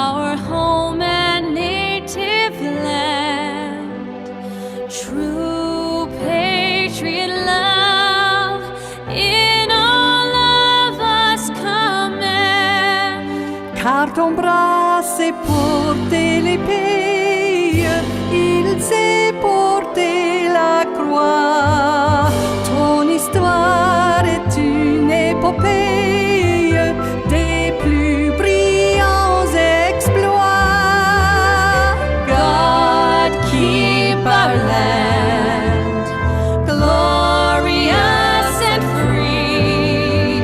our home and native land. True patriot love in all of us command. Car ton bras s'est porté l'épée, il s'est porté la croix. Ton histoire est une épopée des plus brillants exploits. God keep our land glorious and free.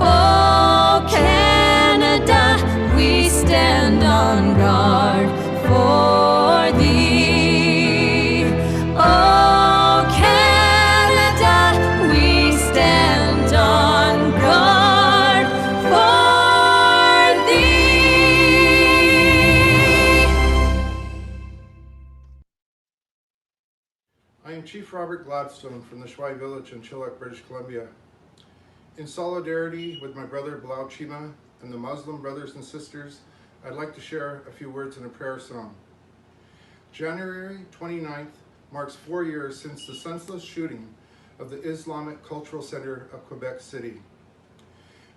Oh Canada, we stand on guard for thee. Oh Canada, we stand on guard for thee. I am Chief Robert Gladstone from the Shwai Village in Chilliwack, British Columbia. In solidarity with my brother Bilal Chima and the Muslim brothers and sisters, I'd like to share a few words in a prayer song. January 29th marks 4 years since the senseless shooting of the Islamic Cultural Center of Quebec City.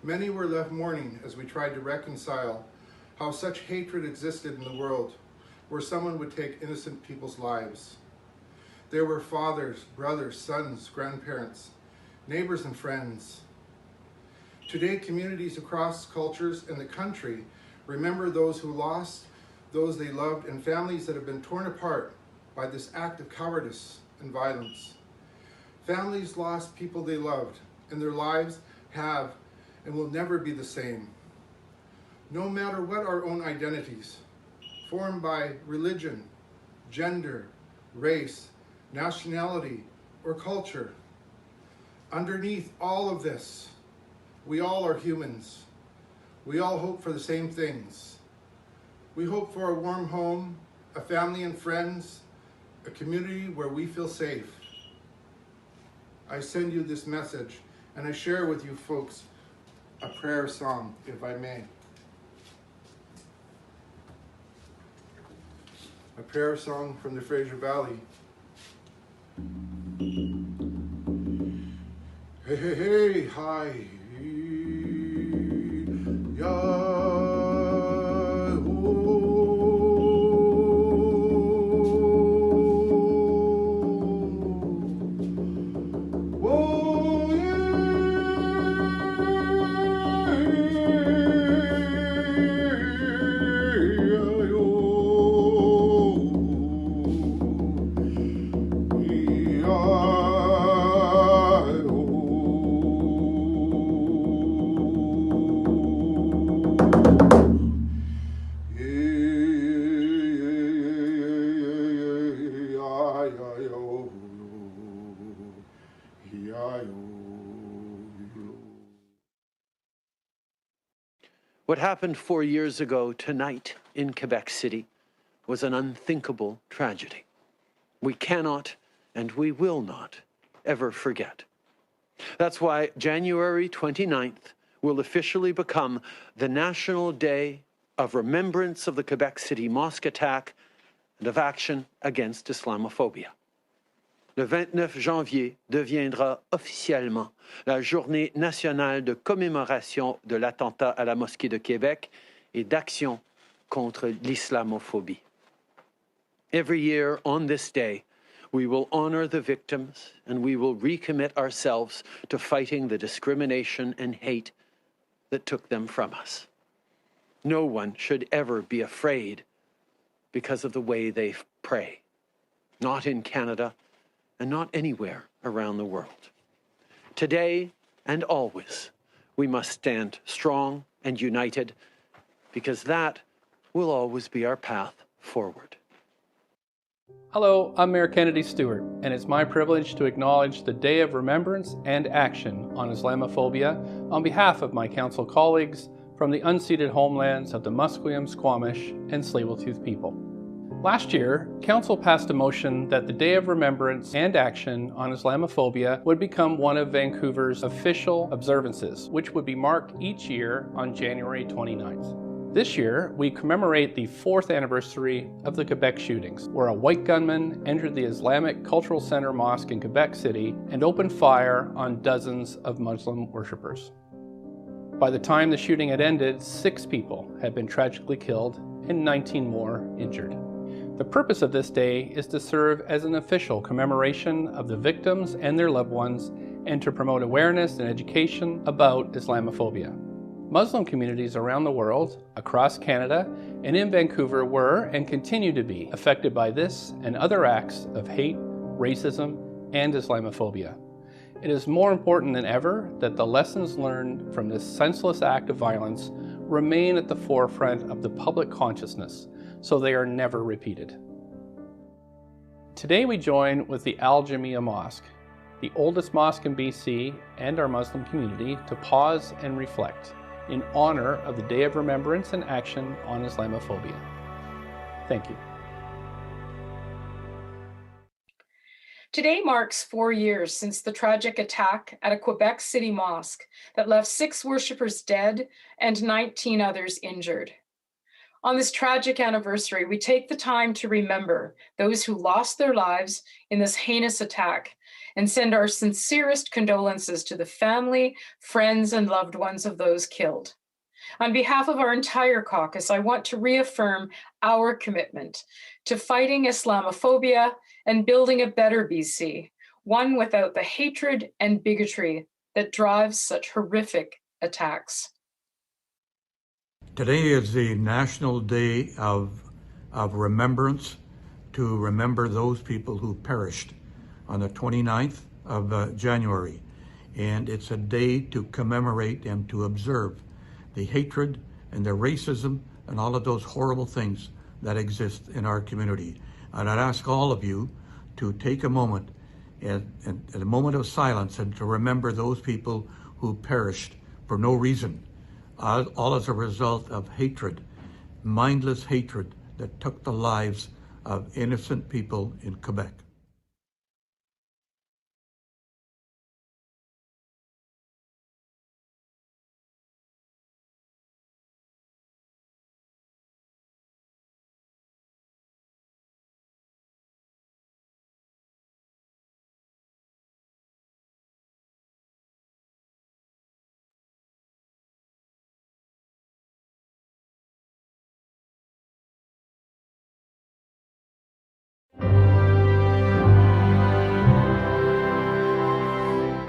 Many were left mourning as we tried to reconcile how such hatred existed in the world, where someone would take innocent people's lives. There were fathers, brothers, sons, grandparents, neighbors, and friends. Today, communities across cultures in the country remember those who lost those they loved and families that have been torn apart by this act of cowardice and violence. Families lost people they loved, and their lives have and will never be the same. No matter what our own identities, formed by religion, gender, race, nationality, or culture, underneath all of this, we all are humans. We all hope for the same things. We hope for a warm home, a family and friends, a community where we feel safe. I send you this message, and I share with you folks a prayer song, if I may. A prayer song from the Fraser Valley. Hey, hey, hey, hi, yeah. What happened 4 years ago tonight in Quebec City was an unthinkable tragedy. We cannot and we will not ever forget. That's why January 29th will officially become the National Day of Remembrance of the Quebec City Mosque attack and of action against Islamophobia. Le 29 janvier deviendra officiellement la journée nationale de commémoration de l'attentat à la mosquée de Québec et d'action contre l'islamophobie. Every year on this day, we will honor the victims and we will recommit ourselves to fighting the discrimination and hate that took them from us. No one should ever be afraid because of the way they pray, not in Canada, and not anywhere around the world. Today and always, we must stand strong and united because that will always be our path forward. Hello, I'm Mayor Kennedy Stewart, and it's my privilege to acknowledge the Day of Remembrance and Action on Islamophobia on behalf of my council colleagues from the unceded homelands of the Musqueam, Squamish, and Tsleil-Waututh people. Last year, Council passed a motion that the Day of Remembrance and Action on Islamophobia would become one of Vancouver's official observances, which would be marked each year on January 29th. This year, we commemorate the 4th anniversary of the Quebec shootings, where a white gunman entered the Islamic Cultural Center Mosque in Quebec City and opened fire on dozens of Muslim worshippers. By the time the shooting had ended, 6 people had been tragically killed and 19 more injured. The purpose of this day is to serve as an official commemoration of the victims and their loved ones and to promote awareness and education about Islamophobia. Muslim communities around the world, across Canada, and in Vancouver were and continue to be affected by this and other acts of hate, racism, and Islamophobia. It is more important than ever that the lessons learned from this senseless act of violence remain at the forefront of the public consciousness so they are never repeated. Today we join with the Al Jamia Mosque, the oldest mosque in BC and our Muslim community, to pause and reflect in honor of the Day of Remembrance and Action on Islamophobia. Thank you. Today marks 4 years since the tragic attack at a Quebec City mosque that left 6 worshippers dead and 19 others injured. On this tragic anniversary, we take the time to remember those who lost their lives in this heinous attack and send our sincerest condolences to the family, friends, and loved ones of those killed. On behalf of our entire caucus, I want to reaffirm our commitment to fighting Islamophobia and building a better BC, one without the hatred and bigotry that drives such horrific attacks. Today is the National Day of Remembrance, to remember those people who perished on the 29th of January. And it's a day to commemorate and to observe the hatred and the racism and all of those horrible things that exist in our community. And I'd ask all of you to take a moment, and a moment of silence, and to remember those people who perished for no reason, all as a result of hatred, mindless hatred that took the lives of innocent people in Quebec.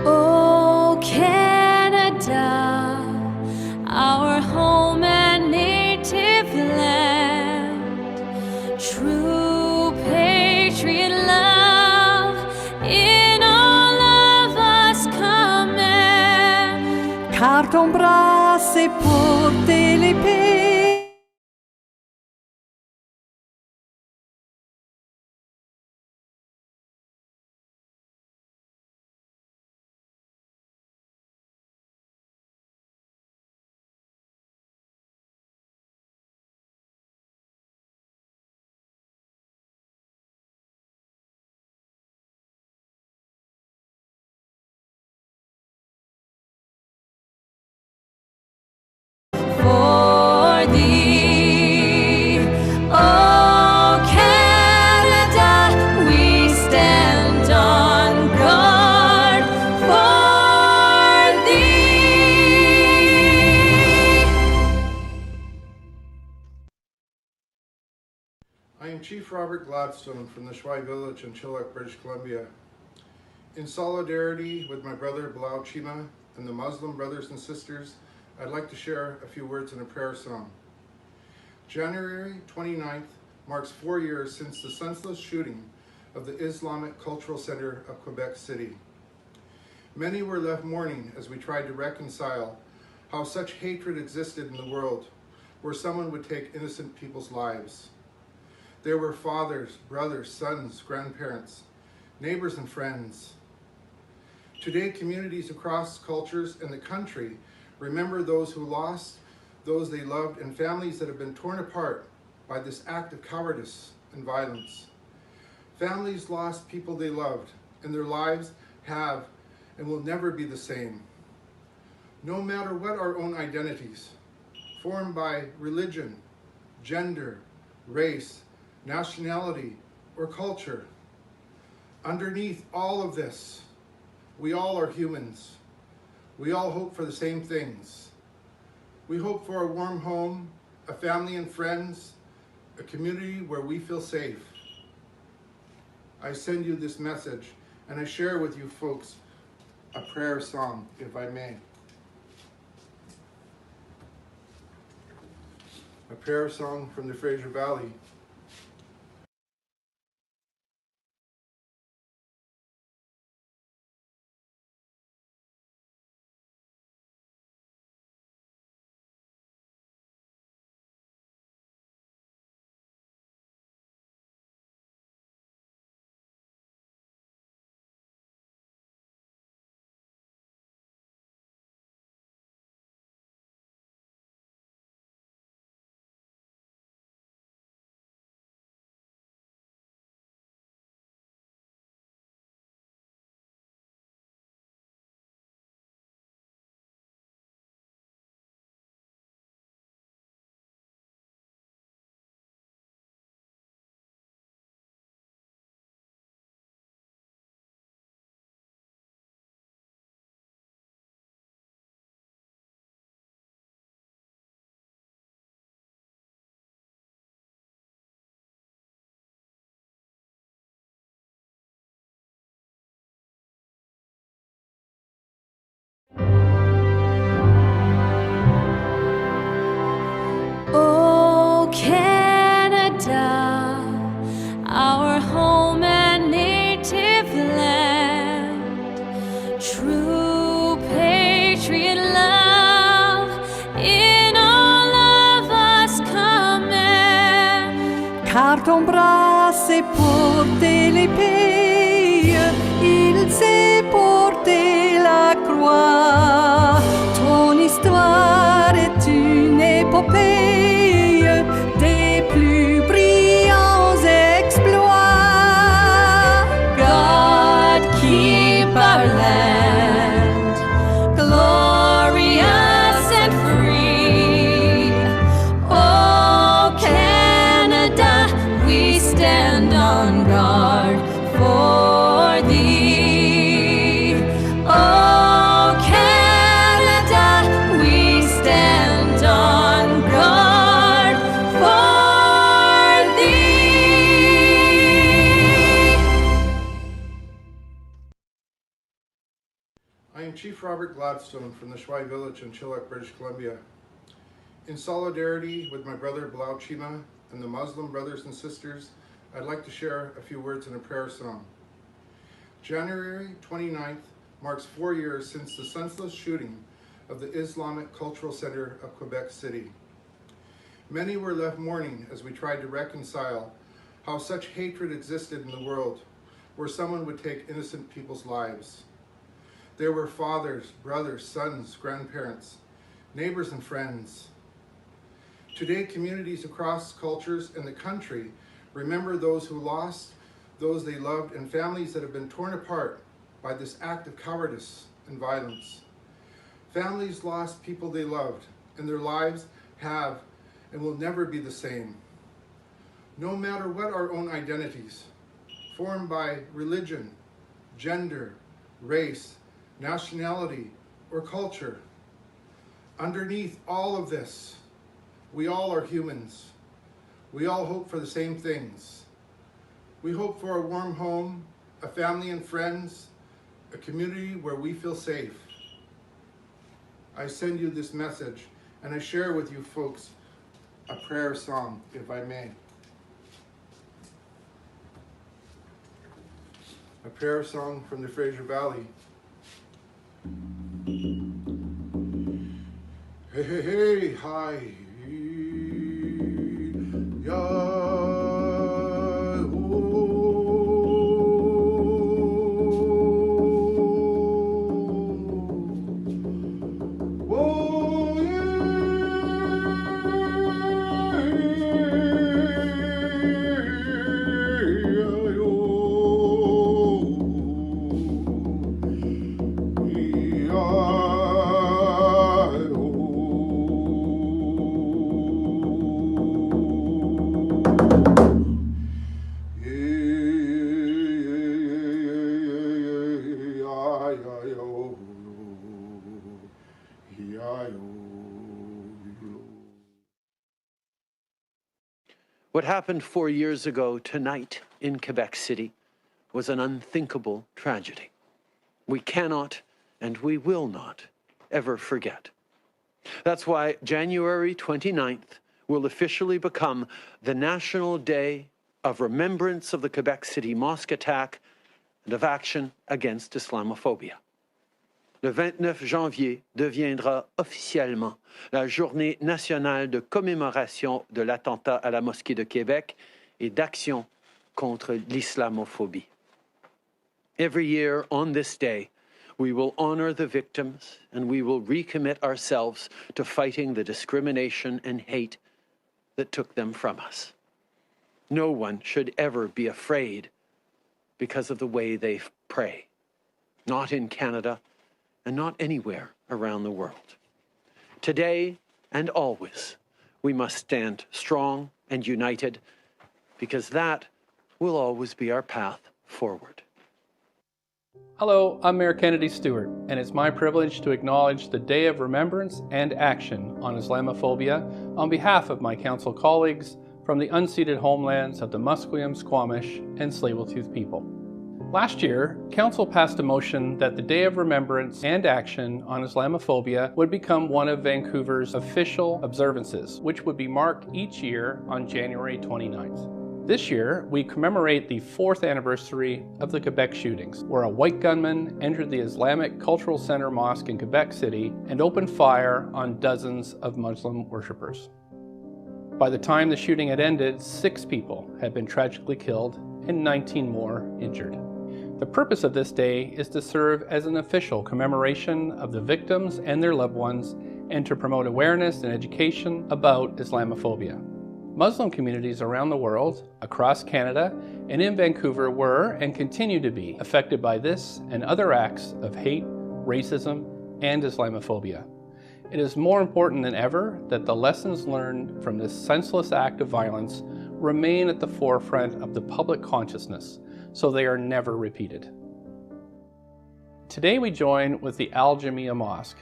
Oh, Canada, our home and native land, true patriot love in all of us command. Car ton bras c'est porter l'épée. For thee, oh Canada, we stand on guard for thee. I am Chief Robert Gladstone from the Jacquie village in Chilliwack, British Columbia. In solidarity with my brother Bilal Chima and the Muslim brothers and sisters, I'd like to share a few words in a prayer song. January 29th marks 4 years since the senseless shooting of the Islamic Cultural Center of Quebec City. Many were left mourning as we tried to reconcile how such hatred existed in the world, where someone would take innocent people's lives. There were fathers, brothers, sons, grandparents, neighbors, and friends. Today, communities across cultures in the country remember those who lost those they loved and families that have been torn apart by this act of cowardice and violence. Families lost people they loved, and their lives have and will never be the same. No matter what our own identities, formed by religion, gender, race, nationality, or culture. Underneath all of this, we all are humans. We all hope for the same things. We hope for a warm home, a family and friends, a community where we feel safe. I send you this message, and I share with you folks a prayer song, if I may. A prayer song from the Fraser Valley. Oh, Canada, our home and native land, true patriot love in all of us command. Car ton bras sait porter l'épée, il sait porter la croix. Ton histoire est une épopée des plus brillants exploits. God keep our land glorious and free. Oh, Canada, we stand on guard for thee. Oh, Canada, we stand on guard for thee. I am Chief Robert Gladstone from the Chagger Village in Chilliwack, British Columbia. In solidarity with my brother Bilal Chima and the Muslim brothers and sisters, I'd like to share a few words in a prayer song. January 29th marks 4 years since the senseless shooting of the Islamic Cultural Center of Quebec City. Many were left mourning as we tried to reconcile how such hatred existed in the world, where someone would take innocent people's lives. There were fathers, brothers, sons, grandparents, neighbors, and friends. Today, communities across cultures in the country remember those who lost those they loved and families that have been torn apart by this act of cowardice and violence. Families lost people they loved, and their lives have and will never be the same. No matter what our own identities, formed by religion, gender, race, nationality, or culture, underneath all of this, we all are humans. We all hope for the same things. We hope for a warm home, a family and friends, a community where we feel safe. I send you this message, and I share with you folks a prayer song, if I may. A prayer song from the Fraser Valley. Hey, hey, hey, hi. What happened 4 years ago tonight in Quebec City was an unthinkable tragedy. We cannot and we will not ever forget. That's why January 29th will officially become the National Day of Remembrance of the Quebec City Mosque attack and of action against Islamophobia. Le 29 janvier deviendra officiellement la journée nationale de commémoration de l'attentat à la mosquée de Québec et d'action contre l'islamophobie. Every year on this day, we will honor the victims and we will recommit ourselves to fighting the discrimination and hate that took them from us. No one should ever be afraid because of the way they pray, not in Canada and not anywhere around the world. Today and always, we must stand strong and united because that will always be our path forward. Hello, I'm Mayor Kennedy Stewart, and it's my privilege to acknowledge the Day of Remembrance and Action on Islamophobia on behalf of my council colleagues from the unceded homelands of the Musqueam, Squamish, and Tsleil-Waututh people. Last year, Council passed a motion that the Day of Remembrance and Action on Islamophobia would become one of Vancouver's official observances, which would be marked each year on January 29th. This year, we commemorate the 4th anniversary of the Quebec shootings, where a white gunman entered the Islamic Cultural Center Mosque in Quebec City and opened fire on dozens of Muslim worshippers. By the time the shooting had ended, 6 people had been tragically killed and 19 more injured. The purpose of this day is to serve as an official commemoration of the victims and their loved ones and to promote awareness and education about Islamophobia. Muslim communities around the world, across Canada, and in Vancouver were and continue to be affected by this and other acts of hate, racism, and Islamophobia. It is more important than ever that the lessons learned from this senseless act of violence remain at the forefront of the public consciousness so they are never repeated. Today we join with the Al Jamia Mosque,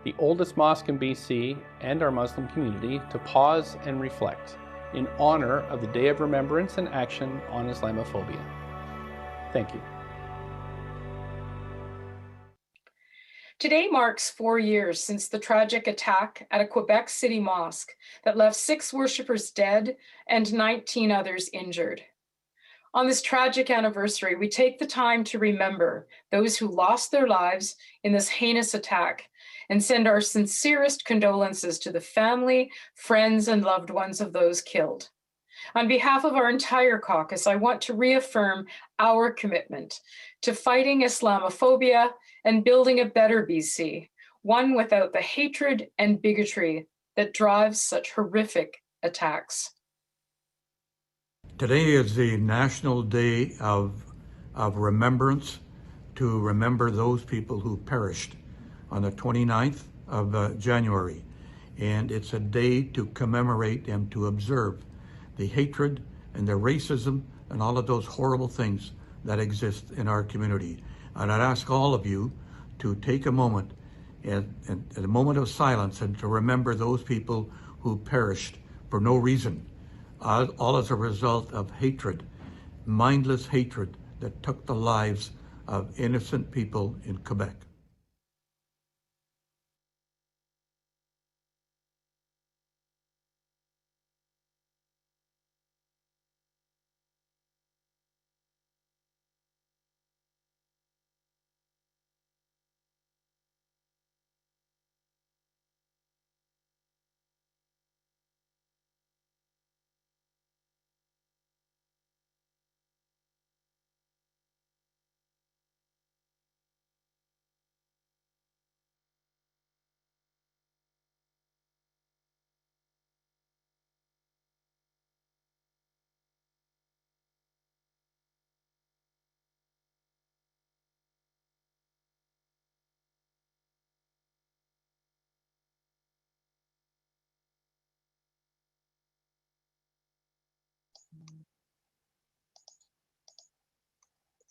the oldest mosque in BC and our Muslim community, to pause and reflect in honor of the Day of Remembrance and Action on Islamophobia. Thank you. Today marks 4 years since the tragic attack at a Quebec City mosque that left 6 worshippers dead and 19 others injured. On this tragic anniversary, we take the time to remember those who lost their lives in this heinous attack and send our sincerest condolences to the family, friends, and loved ones of those killed. On behalf of our entire caucus, I want to reaffirm our commitment to fighting Islamophobia and building a better BC, one without the hatred and bigotry that drives such horrific attacks. Today is the National Day of Remembrance, to remember those people who perished on the 29th of January. And it's a day to commemorate and to observe the hatred and the racism and all of those horrible things that exist in our community. And I'd ask all of you to take a moment, a moment of silence, and to remember those people who perished for no reason, all as a result of hatred, mindless hatred that took the lives of innocent people in Quebec.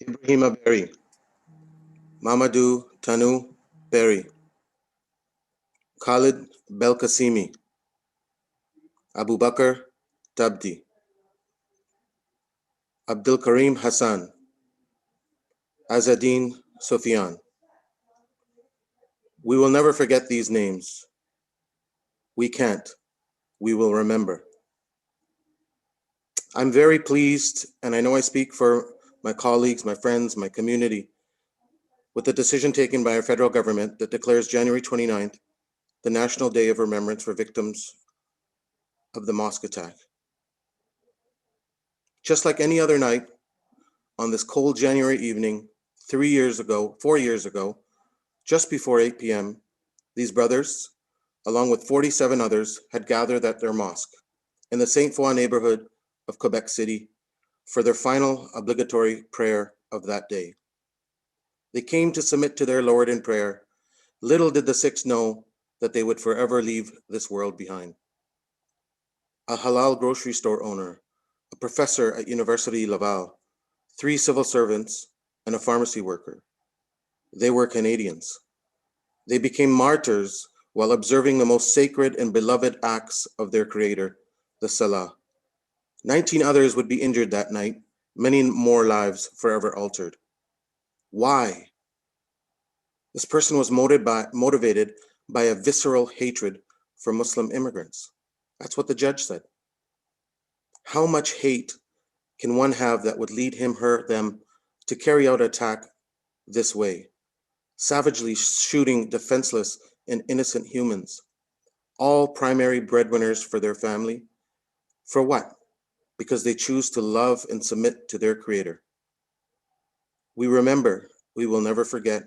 Ibrahima Berry, Mamadou Tanu Berry, Khalid Belkacemi, Abu Bakr Tabdi, Abdul Karim Hassan, Azadin Sufyan. We will never forget these names. We can't. We will remember. I'm very pleased, and I know I speak for my colleagues, my friends, my community, with the decision taken by our federal government that declares January 29th the National Day of Remembrance for victims of the mosque attack. Just like any other night, on this cold January evening, 4 years ago, just before 8 p.m., these brothers, along with 47 others, had gathered at their mosque in the Saint Foy neighborhood of Quebec City for their final obligatory prayer of that day. They came to submit to their Lord in prayer. Little did the six know that they would forever leave this world behind. A halal grocery store owner, a professor at University Laval, 3 civil servants, and a pharmacy worker. They were Canadians. They became martyrs while observing the most sacred and beloved acts of their Creator, the Salah. 19 others would be injured that night, many more lives forever altered. Why? This person was motivated by a visceral hatred for Muslim immigrants. That's what the judge said. How much hate can one have that would lead him, her, them to carry out an attack this way, savagely shooting defenseless and innocent humans, all primary breadwinners for their family? For what? Because they choose to love and submit to their Creator. We remember, we will never forget.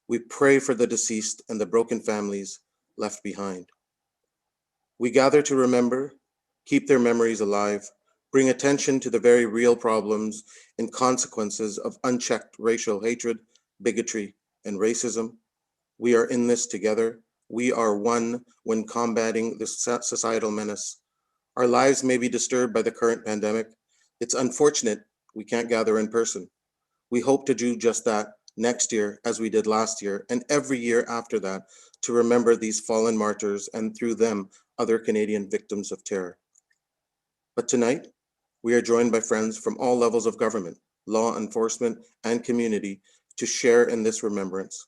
We pray for the deceased and the broken families left behind. We gather to remember, keep their memories alive, bring attention to the very real problems and consequences of unchecked racial hatred, bigotry, and racism. We are in this together. We are one when combating this societal menace. Our lives may be disturbed by the current pandemic. It's unfortunate we can't gather in person. We hope to do just that next year, as we did last year, and every year after that, to remember these fallen martyrs and through them, other Canadian victims of terror. But tonight, we are joined by friends from all levels of government, law enforcement, and community to share in this remembrance.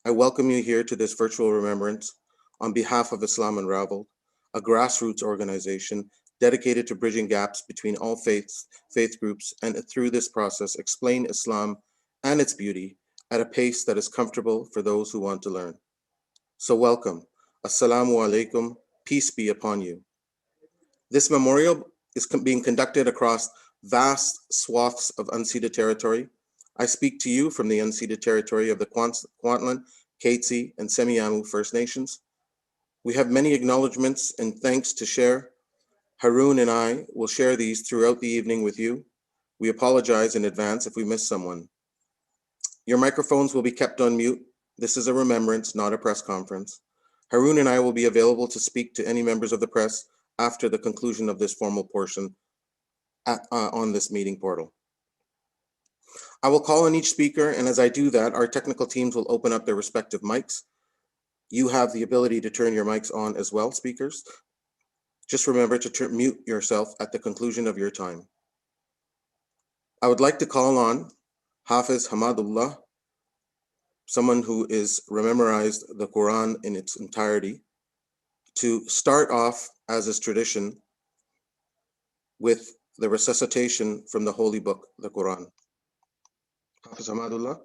I welcome you here to this virtual remembrance on behalf of Islam Unraveled, a grassroots organization dedicated to bridging gaps between all faith groups, and through this process, explain Islam and its beauty at a pace that is comfortable for those who want to learn. So welcome. Assalamu alaikum. Peace be upon you. This memorial is being conducted across vast swaths of unceded territory. I speak to you from the unceded territory of the Kwantlen, Katzie, and Semiahmoo First Nations. We have many acknowledgements and thanks to share. Haroon and I will share these throughout the evening with you. We apologize in advance if we miss someone. Your microphones will be kept on mute. This is a remembrance, not a press conference. Haroon and I will be available to speak to any members of the press after the conclusion of this formal portion on this meeting portal. I will call on each speaker, and as I do that, our technical teams will open up their respective mics. You have the ability to turn your mics on as well, speakers. Just remember to mute yourself at the conclusion of your time. I would like to call on Hafiz Hamadullah, someone who is memorized the Quran in its entirety, to start off, as is tradition, with the recitation from the holy book, the Quran. Hafiz Hamadullah.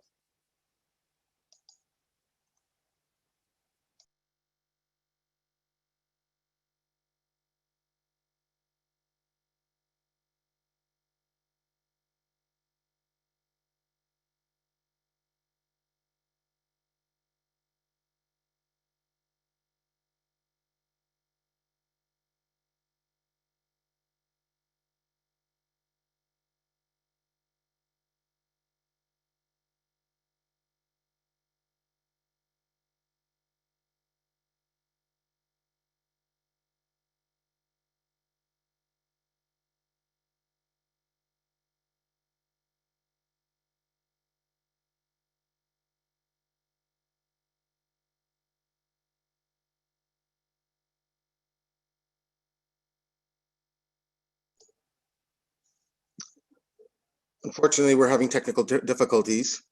Unfortunately, we're having technical difficulties.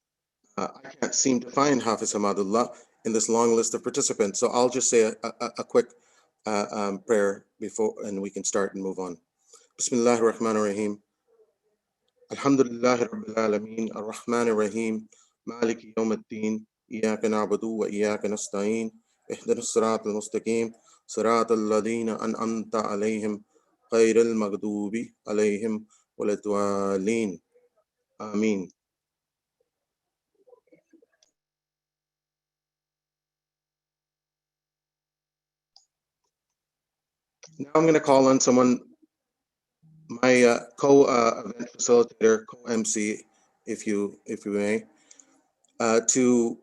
I can't seem to find Hafiz Hamadullah in this long list of participants. So I'll just say a quick prayer before, and we can start and move on. Bismillahir Rahmanir Rahim. Alhamdulillahi Rabbil Alameen. Ar-Rahmanir Rahim. Maliki Yawmiddin. Iyyaka na'budu wa iyyaka nasta'in. Ihdinas siratal mustaqim. Siratal ladina an'amta alayhim. Ghayril maghdubi alayhim waladdallin. Ameen. Now I'm going to call on someone, my co-event facilitator, co-MC, if you may, to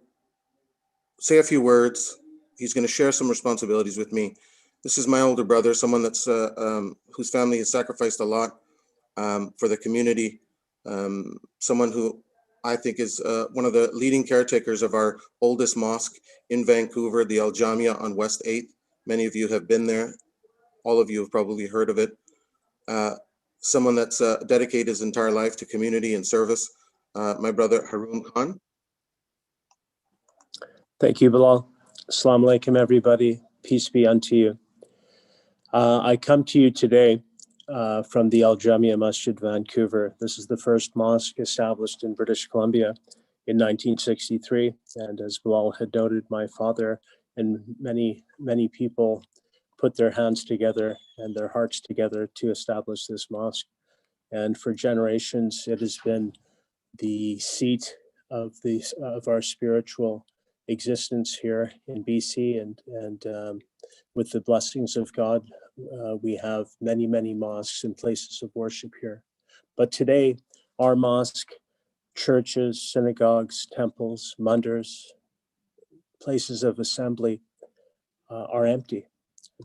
say a few words. He's going to share some responsibilities with me. This is my older brother, someone that's whose family has sacrificed a lot for the community. Someone who I think is one of the leading caretakers of our oldest mosque in Vancouver, the Al Jamia on West 8th. Many of you have been there. All of you have probably heard of it. Someone that's dedicated his entire life to community and service, my brother Haroon Khan. Thank you, Bilal. Assalamu alaikum, everybody. Peace be unto you. I come to you today from the Al Jamia Masjid, Vancouver. This is the first mosque established in British Columbia in 1963. And as Bilal had noted, my father and many, many people put their hands together and their hearts together to establish this mosque. And for generations, it has been the seat of our spiritual existence here in BC, and with the blessings of God, we have many, many mosques and places of worship here. But today, our mosque, churches, synagogues, temples, mandars, places of assembly are empty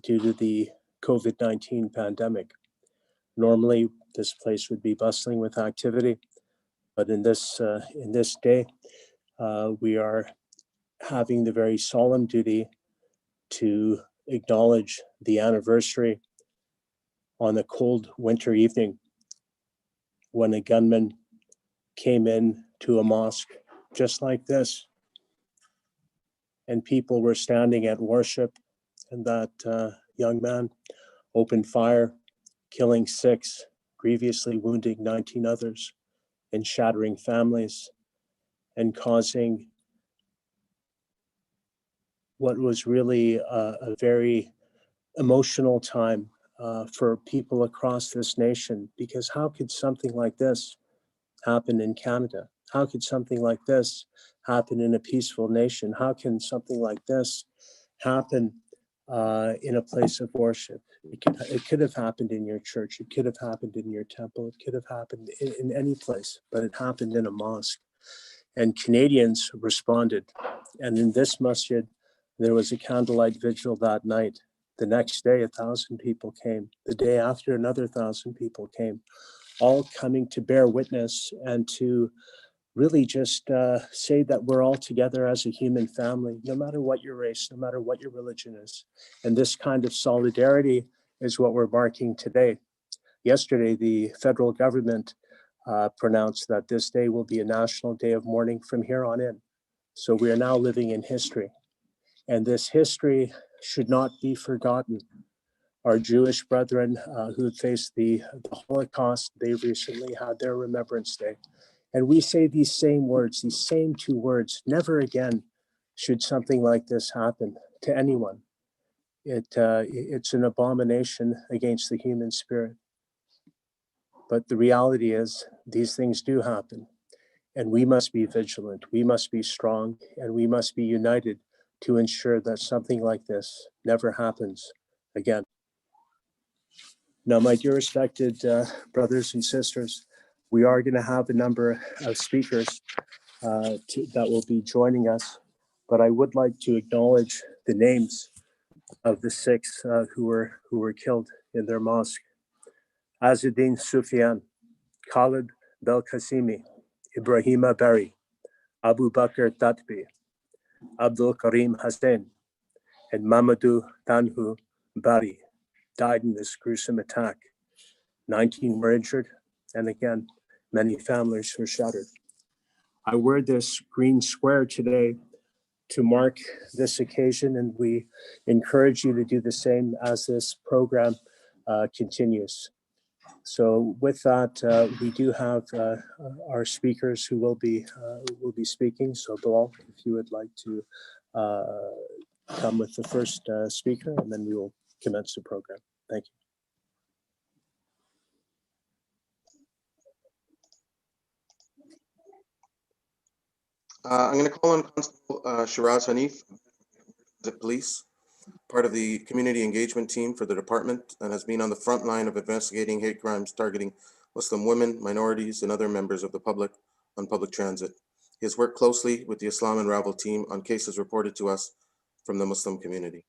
due to the COVID-19 pandemic. Normally, this place would be bustling with activity, but in this day, we are having the very solemn duty to acknowledge the anniversary on a cold winter evening when a gunman came in to a mosque just like this, and people were standing at worship, and that young man opened fire, killing 6, grievously wounding 19 others, and shattering families, and causing what was really a very emotional time for people across this nation, because how could something like this happen in Canada? How could something like this happen in a peaceful nation? How can something like this happen in a place of worship? It could have happened in your church. It could have happened in your temple. It could have happened in any place, but it happened in a mosque. And Canadians responded. And in this masjid, there was a candlelight vigil that night. The next day, 1,000 people came. The day after, another 1,000 people came, all coming to bear witness and to really just say that we're all together as a human family, no matter what your race, no matter what your religion is. And this kind of solidarity is what we're marking today. Yesterday, the federal government pronounced that this day will be a national day of mourning from here on in. So we are now living in history. And this history should not be forgotten. Our Jewish brethren who faced the Holocaust, they recently had their Remembrance Day. And we say these same words, these same 2 words: never again should something like this happen to anyone. It's an abomination against the human spirit. But the reality is these things do happen. And we must be vigilant, we must be strong, and we must be united to ensure that something like this never happens again. Now, my dear respected brothers and sisters, we are going to have a number of speakers that will be joining us, but I would like to acknowledge the names of the 6 who were killed in their mosque. Azzuddin Sufyan, Khalid Belkacemi, Ibrahima Bari, Abu Bakr Tatbi, Abdul Karim Hussain, and Mamadou Tanhu Bari died in this gruesome attack. 19 were injured, and again, Many families were shattered. I wear this green square today to mark this occasion, and we encourage you to do the same as this program continues. So with that, we do have our speakers who will be speaking. So Boyle, if you would like to come with the first speaker, and then we will commence the program. Thank you. I'm going to call on Constable Shiraz Hanif, the police, part of the community engagement team for the department, and has been on the front line of investigating hate crimes targeting Muslim women, minorities, and other members of the public on public transit. He has worked closely with the Islam Unraveled team on cases reported to us from the Muslim community.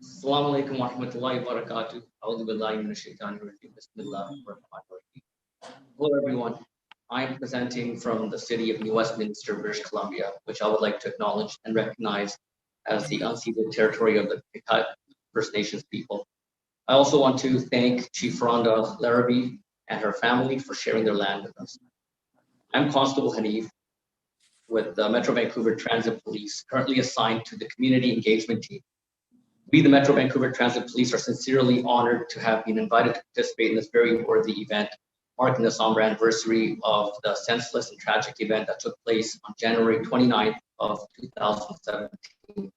Assalamu alaikum wa rahmatullahi wa barakatuh. A'udhu billahi minash shaitanir rajeem. Bismillahir rahmanir rahim. Hello everyone. I'm presenting from the city of New Westminster, British Columbia, which I would like to acknowledge and recognize as the unceded territory of the First Nations people. I also want to thank Chief Rhonda Larrabee and her family for sharing their land with us. I'm Constable Hanif with the Metro Vancouver Transit Police, currently assigned to the Community Engagement Team. We, the Metro Vancouver Transit Police, are sincerely honored to have been invited to participate in this very worthy event, marking the somber anniversary of the senseless and tragic event that took place on January 29th of 2017.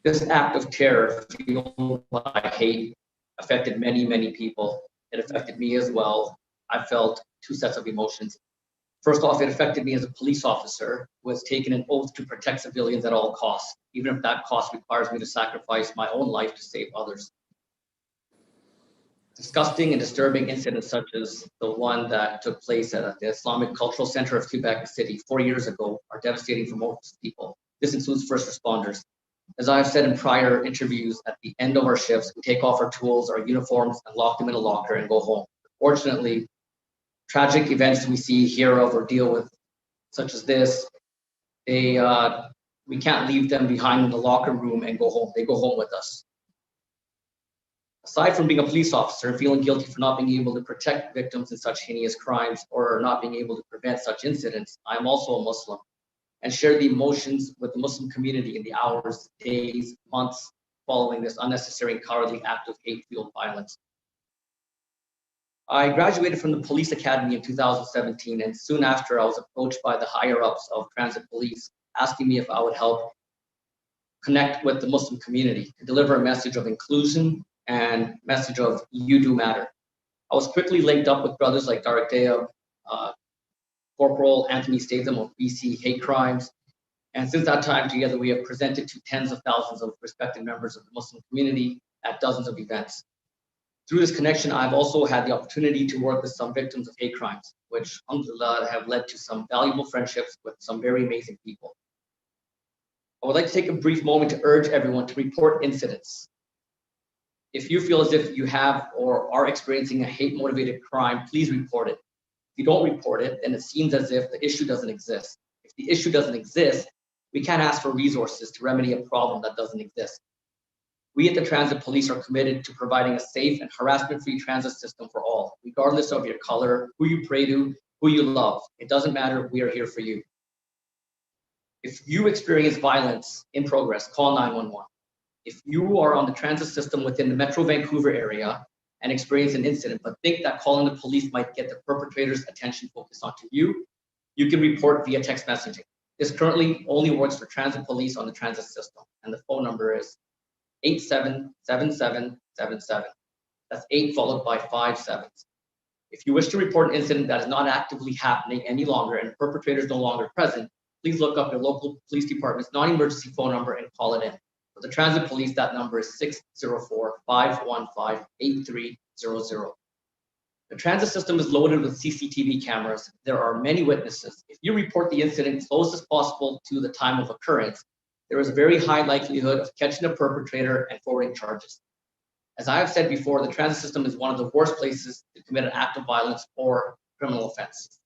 This act of terror, fueled by hate, affected many, many people. It affected me as well. I felt two sets of emotions. First off, it affected me as a police officer who has taken an oath to protect civilians at all costs, even if that cost requires me to sacrifice my own life to save others. Disgusting and disturbing incidents such as the one that took place at the Islamic Cultural Center of Quebec City 4 years ago are devastating for most people. This includes first responders. As I've said in prior interviews, at the end of our shifts, we take off our tools, our uniforms, and lock them in a locker and go home. Fortunately, tragic events we see, hear of, or deal with, such as this, we can't leave them behind in the locker room and go home. They go home with us. Aside from being a police officer and feeling guilty for not being able to protect victims in such heinous crimes or not being able to prevent such incidents, I am also a Muslim and share the emotions with the Muslim community in the hours, days, months following this unnecessary and cowardly act of hate-fueled violence. I graduated from the police academy in 2017, and soon after I was approached by the higher-ups of transit police asking me if I would help connect with the Muslim community to deliver a message of inclusion and message of you do matter. I was quickly linked up with brothers like Derek Daya, Corporal Anthony Statham of BC Hate Crimes, and since that time together we have presented to tens of thousands of respected members of the Muslim community at dozens of events. Through this connection, I've also had the opportunity to work with some victims of hate crimes, which alhamdulillah have led to some valuable friendships with some very amazing people. I would like to take a brief moment to urge everyone to report incidents. If you feel as if you have or are experiencing a hate-motivated crime, please report it. If you don't report it, then it seems as if the issue doesn't exist. If the issue doesn't exist, we can't ask for resources to remedy a problem that doesn't exist. We at the Transit Police are committed to providing a safe and harassment-free transit system for all, regardless of your color, who you pray to, who you love. It doesn't matter, we are here for you. If you experience violence in progress, call 911. If you are on the transit system within the Metro Vancouver area and experience an incident, but think that calling the police might get the perpetrator's attention focused onto you, you can report via text messaging. This currently only works for transit police on the transit system, and the phone number is 877777. That's 8 followed by 5 sevens. If you wish to report an incident that is not actively happening any longer and the perpetrator is no longer present, please look up your local police department's non-emergency phone number and call it in. For the transit police, that number is 604-515-8300. The transit system is loaded with CCTV cameras. There are many witnesses. If you report the incident close as possible to the time of occurrence, there is a very high likelihood of catching a perpetrator and forwarding charges. As I have said before, the transit system is one of the worst places to commit an act of violence or criminal offense.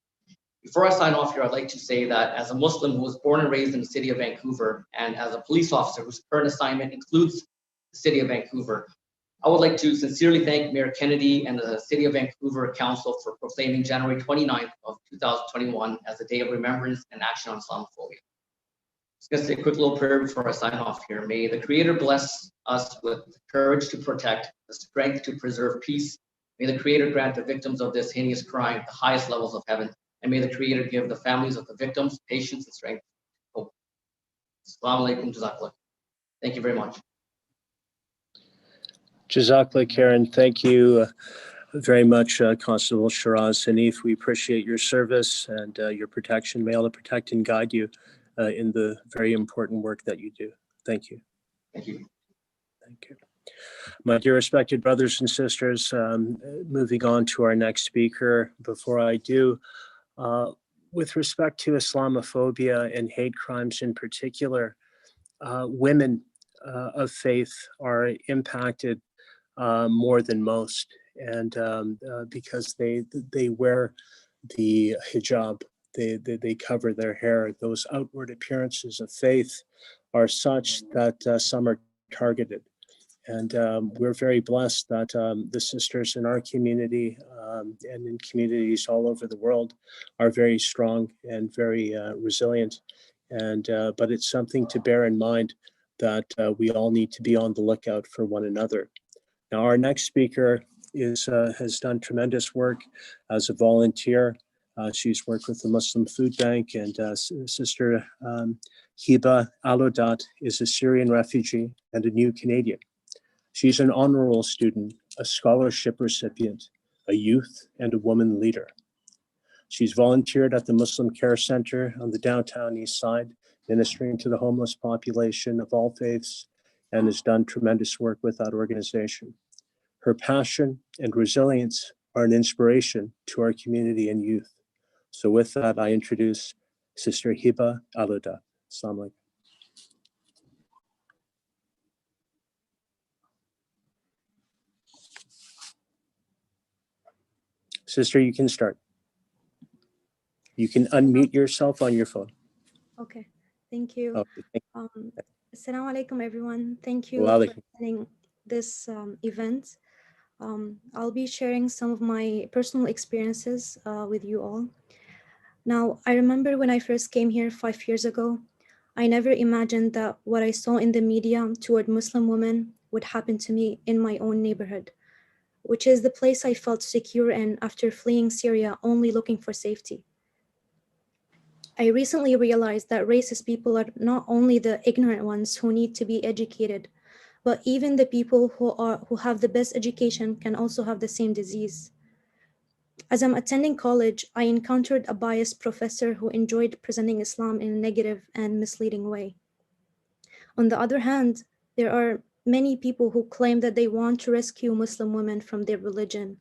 Before I sign off here, I'd like to say that as a Muslim who was born and raised in the city of Vancouver, and as a police officer whose current assignment includes the city of Vancouver, I would like to sincerely thank Mayor Kennedy and the City of Vancouver Council for proclaiming January 29th of 2021 as the Day of Remembrance and Action on Islamophobia. Just gonna say a quick little prayer before I sign off here. May the Creator bless us with the courage to protect, the strength to preserve peace. May the Creator grant the victims of this heinous crime the highest levels of heaven. And may the Creator give the families of the victims patience and strength. Hope. Assalamu alaikum, jazakallah. Thank you very much. Jazakallah, Karen. Thank you very much, Constable Shiraz Hanif. We appreciate your service and your protection. May Allah protect and guide you in the very important work that you do. Thank you. Thank you. Thank you. My dear respected brothers and sisters, moving on to our next speaker. Before I do, with respect to Islamophobia and hate crimes in particular, women of faith are impacted more than most, and because they wear the hijab, they cover their hair. Those outward appearances of faith are such that some are targeted. And we're very blessed that the sisters in our community and in communities all over the world are very strong and very resilient. And but it's something to bear in mind that we all need to be on the lookout for one another. Now, our next speaker has done tremendous work as a volunteer. She's worked with the Muslim Food Bank, and Sister Hiba Alodat is a Syrian refugee and a new Canadian. She's an honor roll student, a scholarship recipient, a youth, and a woman leader. She's volunteered at the Muslim Care Center on the downtown east side, ministering to the homeless population of all faiths, and has done tremendous work with that organization. Her passion and resilience are an inspiration to our community and youth. So with that, I introduce Sister Hiba Alodat. Assalamu alaikum. Sister, you can start. You can unmute yourself on your phone. Okay, thank you. Okay, thank you. Assalamu alaikum, everyone. Thank you Wa for alaikum. attending this event. I'll be sharing some of my personal experiences with you all. Now, I remember when I first came here 5 years ago, I never imagined that what I saw in the media toward Muslim women would happen to me in my own neighborhood, which is the place I felt secure in after fleeing Syria only looking for safety. I recently realized that racist people are not only the ignorant ones who need to be educated, but even the people who have the best education can also have the same disease. As I'm attending college, I encountered a biased professor who enjoyed presenting Islam in a negative and misleading way. On the other hand, there are many people who claim that they want to rescue Muslim women from their religion.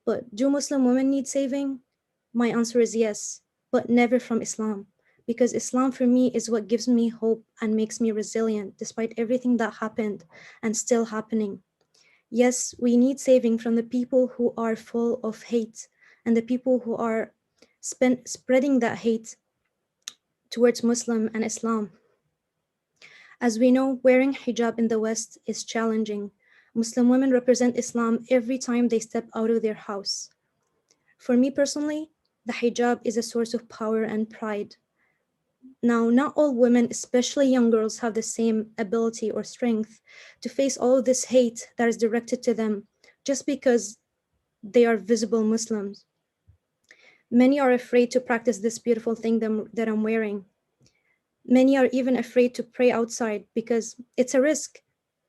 But do Muslim women need saving? My answer is yes, but never from Islam, because Islam for me is what gives me hope and makes me resilient despite everything that happened and still happening. Yes, we need saving from the people who are full of hate and the people who are spreading that hate towards Muslim and Islam. As we know, wearing hijab in the West is challenging. Muslim women represent Islam every time they step out of their house. For me personally, the hijab is a source of power and pride. Now, not all women, especially young girls, have the same ability or strength to face all of this hate that is directed to them just because they are visible Muslims. Many are afraid to practice this beautiful thing that I'm wearing. Many are even afraid to pray outside because it's a risk.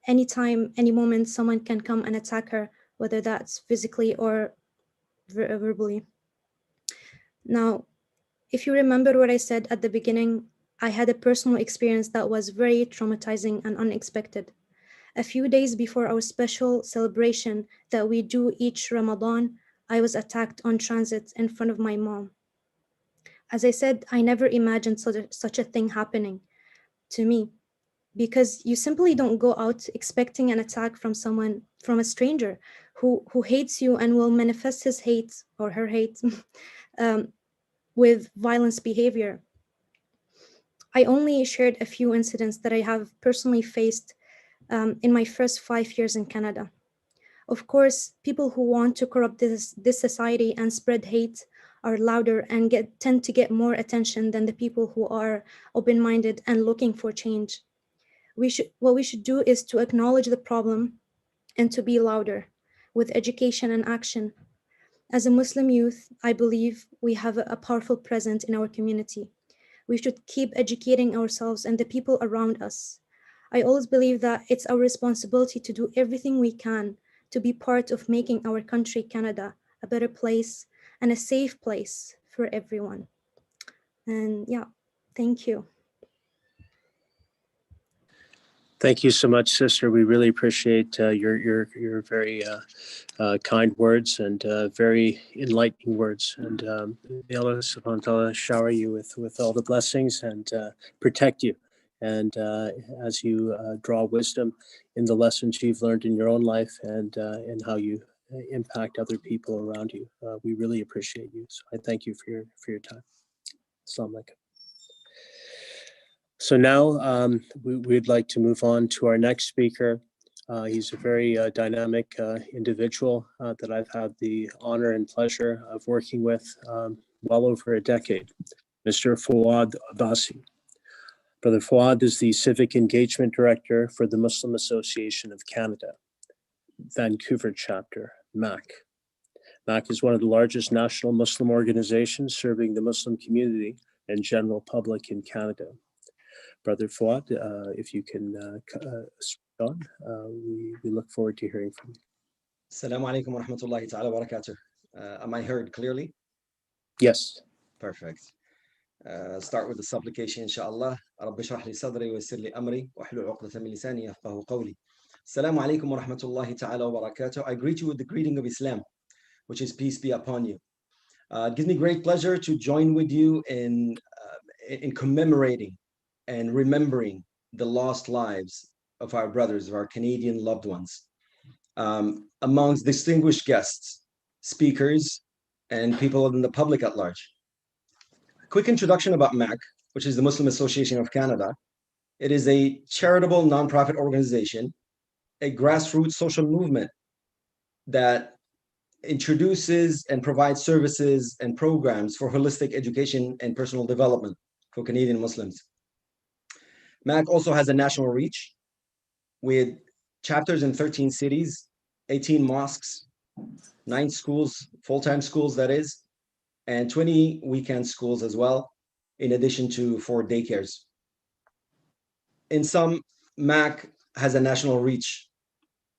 Anytime, any moment, someone can come and attack her, whether that's physically or verbally. Now, if you remember what I said at the beginning, I had a personal experience that was very traumatizing and unexpected. A few days before our special celebration that we do each Ramadan, I was attacked on transit in front of my mom. As I said, I never imagined such a thing happening to me, because you simply don't go out expecting an attack from someone, from a stranger who hates you and will manifest his hate or her hate with violence behavior. I only shared a few incidents that I have personally faced in my first 5 years in Canada. Of course, people who want to corrupt this society and spread hate are louder and tend to get more attention than the people who are open-minded and looking for change. What we should do is to acknowledge the problem and to be louder with education and action. As a Muslim youth, I believe we have a powerful presence in our community. We should keep educating ourselves and the people around us. I always believe that it's our responsibility to do everything we can to be part of making our country, Canada, a better place and a safe place for everyone. And yeah, thank you. Thank you so much, sister. We really appreciate your very kind words and very enlightening words. And may Allah subhanahu wa ta'ala shower you with all the blessings and protect you. And as you draw wisdom in the lessons you've learned in your own life and how you impact other people around you, we really appreciate you. So I thank you for your time. Assalamu alaikum. So now we'd like to move on to our next speaker. He's a very dynamic individual that I've had the honor and pleasure of working with well over a decade, Mr. Fawad Abbasi. Brother Fawad is the Civic Engagement Director for the Muslim Association of Canada, Vancouver chapter, MAC. MAC is one of the largest national Muslim organizations serving the Muslim community and general public in Canada. Brother Fawad, if you can speak on, we look forward to hearing from you. Assalamu alaikum wa rahmatullahi ta'ala wa barakatuh. Am I heard clearly? Yes. Perfect. Start with the supplication, inshallah. Rabbi shrah li sadri wa yassir li amri wa hlul 'uqdatan min lisani yafqahu qawli. Assalamu alaikum wa rahmatullahi ta'ala wa barakatuh. I greet you with the greeting of Islam, which is peace be upon you. It gives me great pleasure to join with you in commemorating and remembering the lost lives of our brothers, of our Canadian loved ones, amongst distinguished guests, speakers, and people in the public at large. A quick introduction about MAC, which is the Muslim Association of Canada. It is a charitable nonprofit organization, a grassroots social movement that introduces and provides services and programs for holistic education and personal development for Canadian Muslims. MAC also has a national reach with chapters in 13 cities, 18 mosques, 9 schools, full-time schools that is, and 20 weekend schools as well, in addition to 4 daycares. In sum, MAC has a national reach,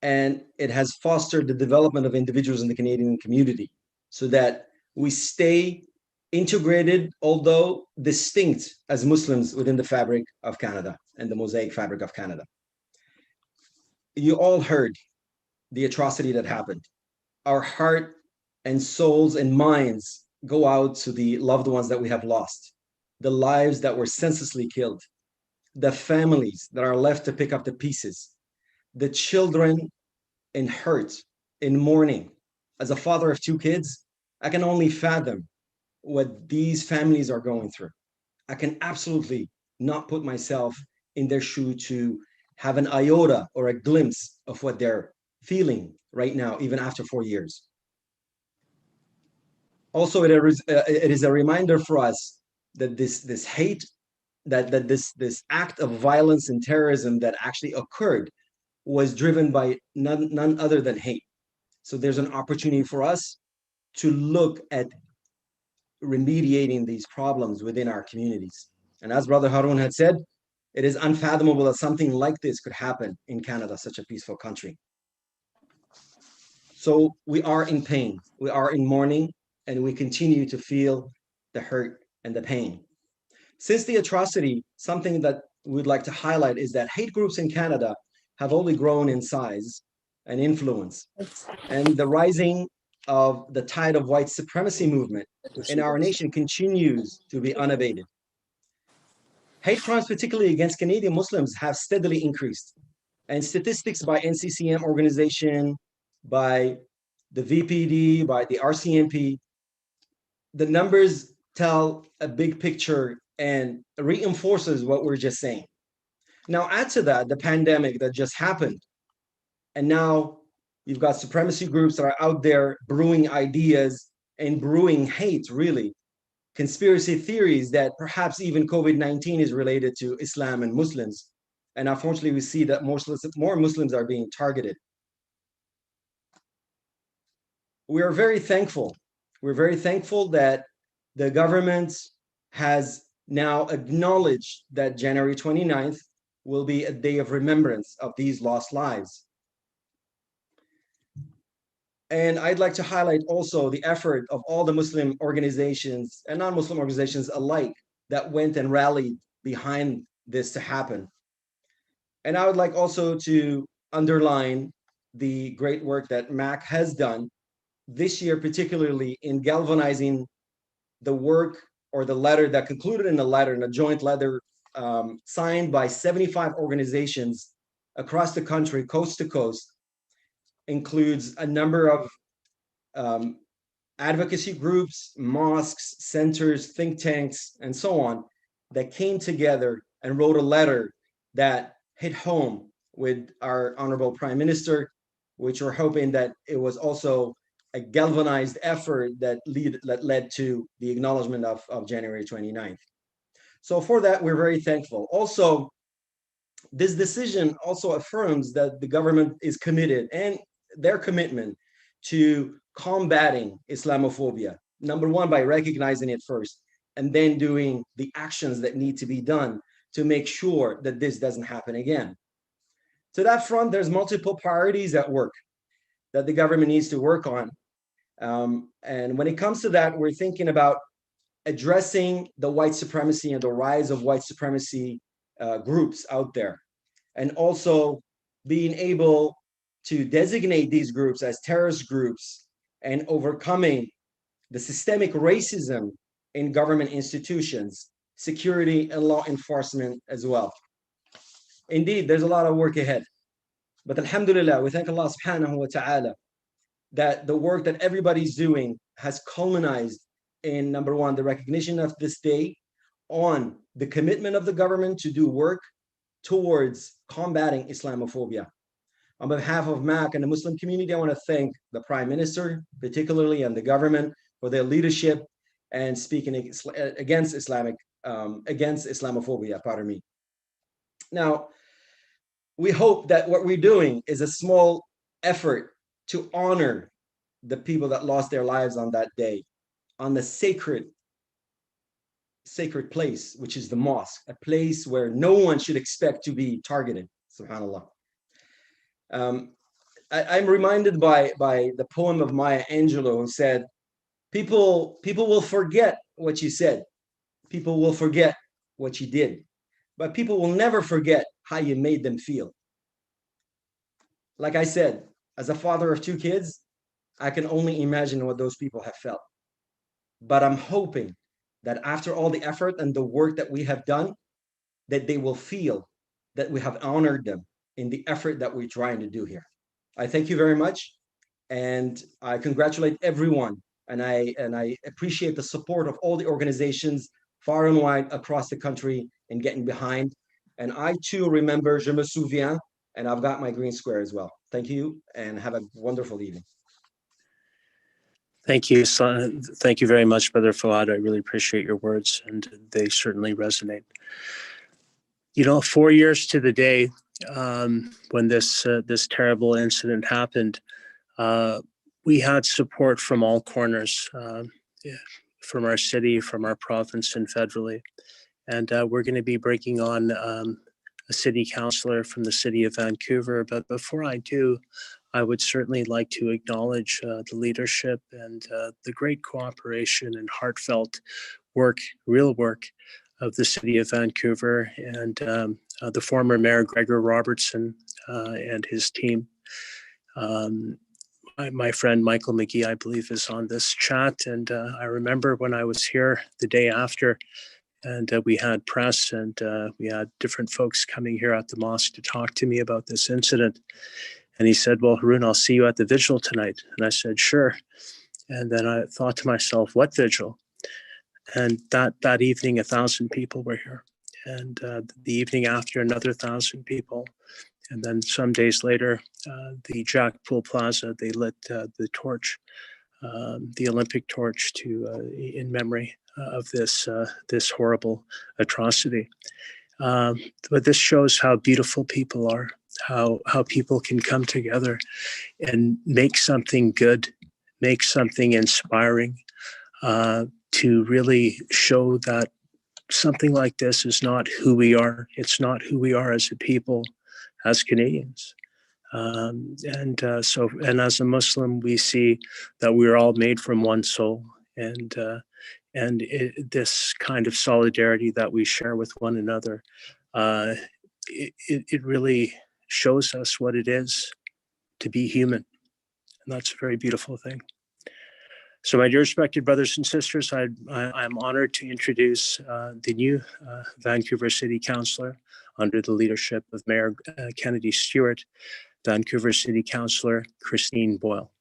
and it has fostered the development of individuals in the Canadian community so that we stay integrated, although distinct as Muslims within the fabric of Canada and the mosaic fabric of Canada. You all heard the atrocity that happened. Our heart and souls and minds go out to the loved ones that we have lost, the lives that were senselessly killed, the families that are left to pick up the pieces, the children in hurt, in mourning. As a father of 2 kids, I can only fathom what these families are going through. I can absolutely not put myself in their shoe to have an iota or a glimpse of what they're feeling right now, even after 4 years. Also, it is a reminder for us that this hate, that this act of violence and terrorism that actually occurred was driven by none other than hate. So there's an opportunity for us to look at remediating these problems within our communities. And as Brother Harun had said, it is unfathomable that something like this could happen in Canada, such a peaceful country. So we are in pain, we are in mourning, and we continue to feel the hurt and the pain. Since the atrocity, something that we'd like to highlight is that hate groups in Canada have only grown in size and influence, and the rising of the tide of white supremacy movement in our nation continues to be unabated. Hate crimes, particularly against Canadian Muslims, have steadily increased, and statistics by NCCM organization, by the VPD, by the RCMP, the numbers tell a big picture and reinforces what we're just saying. Now add to that the pandemic that just happened, and now You've got supremacy groups that are out there brewing ideas and brewing hate, really. Conspiracy theories that perhaps even COVID-19 is related to Islam and Muslims. And unfortunately, we see that more Muslims are being targeted. We are very thankful. We're very thankful that the government has now acknowledged that January 29th will be a day of remembrance of these lost lives. And I'd like to highlight also the effort of all the Muslim organizations and non-Muslim organizations alike that went and rallied behind this to happen. And I would like also to underline the great work that MAC has done this year, particularly in galvanizing the work or the letter that concluded in a joint letter signed by 75 organizations across the country, coast to coast, includes a number of advocacy groups, mosques, centers, think tanks, and so on, that came together and wrote a letter that hit home with our Honorable Prime Minister, which we're hoping that it was also a galvanized effort that led to the acknowledgement of January 29th. So for that, we're very thankful. Also, this decision also affirms that the government is committed, and their commitment to combating Islamophobia, number one, by recognizing it first, and then doing the actions that need to be done to make sure that this doesn't happen again. To that front, there's multiple priorities at work that the government needs to work on. And when it comes to that, we're thinking about addressing the white supremacy and the rise of white supremacy groups out there, and also being able to designate these groups as terrorist groups and overcoming the systemic racism in government institutions, security and law enforcement as well. Indeed, there's a lot of work ahead. But alhamdulillah, we thank Allah subhanahu wa ta'ala that the work that everybody's doing has culminated in, number one, the recognition of this day, on the commitment of the government to do work towards combating Islamophobia. On behalf of MAC and the Muslim community, I want to thank the Prime Minister, particularly, and the government for their leadership and speaking against Islamophobia, pardon me. Now, we hope that what we're doing is a small effort to honor the people that lost their lives on that day, on the sacred place, which is the mosque, a place where no one should expect to be targeted, subhanAllah. I'm reminded by the poem of Maya Angelou, who said, people will forget what you said, people will forget what you did, but people will never forget how you made them feel. Like I said, as a father of 2 kids, I can only imagine what those people have felt. But I'm hoping that after all the effort and the work that we have done, that they will feel that we have honored them in the effort that we're trying to do here. I thank you very much, and I congratulate everyone, and I appreciate the support of all the organizations far and wide across the country in getting behind. And I too remember Je me souviens, and I've got my green square as well. Thank you, and have a wonderful evening. Thank you, son. Thank you very much, Brother Fawad. I really appreciate your words, and they certainly resonate. You know, 4 years to the day when this terrible incident happened, we had support from all corners, from our city, from our province, and federally. And we're going to be bringing on a city councillor from the city of Vancouver. But before I do, I would certainly like to acknowledge the leadership and the great cooperation and heartfelt work, real work, of the city of Vancouver and the former Mayor Gregor Robertson and his team. My friend Michael McGee, I believe, is on this chat. And I remember when I was here the day after, and we had press and we had different folks coming here at the mosque to talk to me about this incident. And he said, well, Haroon, I'll see you at the vigil tonight. And I said, sure. And then I thought to myself, what vigil? And that evening, 1,000 people were here. And the evening after, another 1,000 people. And then some days later, the Jack Pool Plaza, they lit the torch, the Olympic torch, in memory of this horrible atrocity. But this shows how beautiful people are, how people can come together and make something good, make something inspiring, to really show that something like this is not who we are. It's not who we are as a people, as Canadians. And as a Muslim, we see that we're all made from one soul, and this kind of solidarity that we share with one another, it really shows us what it is to be human, and that's a very beautiful thing. So, my dear respected brothers and sisters, I'm honored to introduce the new Vancouver City Councillor under the leadership of Mayor Kennedy Stewart, Vancouver City Councillor Christine Boyle.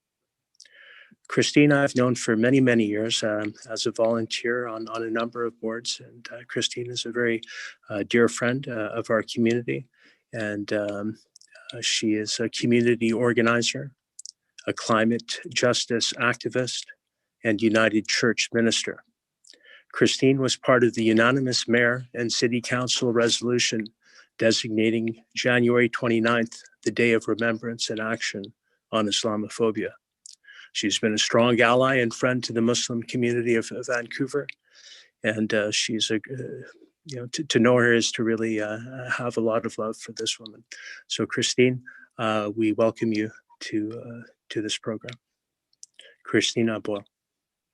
Christine, I've known for many, many years as a volunteer on a number of boards, and Christine is a very dear friend of our community, and she is a community organizer, a climate justice activist, and United Church minister. Christine was part of the unanimous Mayor and City Council resolution designating January 29th the Day of Remembrance and Action on Islamophobia. She's been a strong ally and friend to the Muslim community of Vancouver, and she's to know her is to really have a lot of love for this woman. So, Christine, we welcome you to this program. Christina Boyle.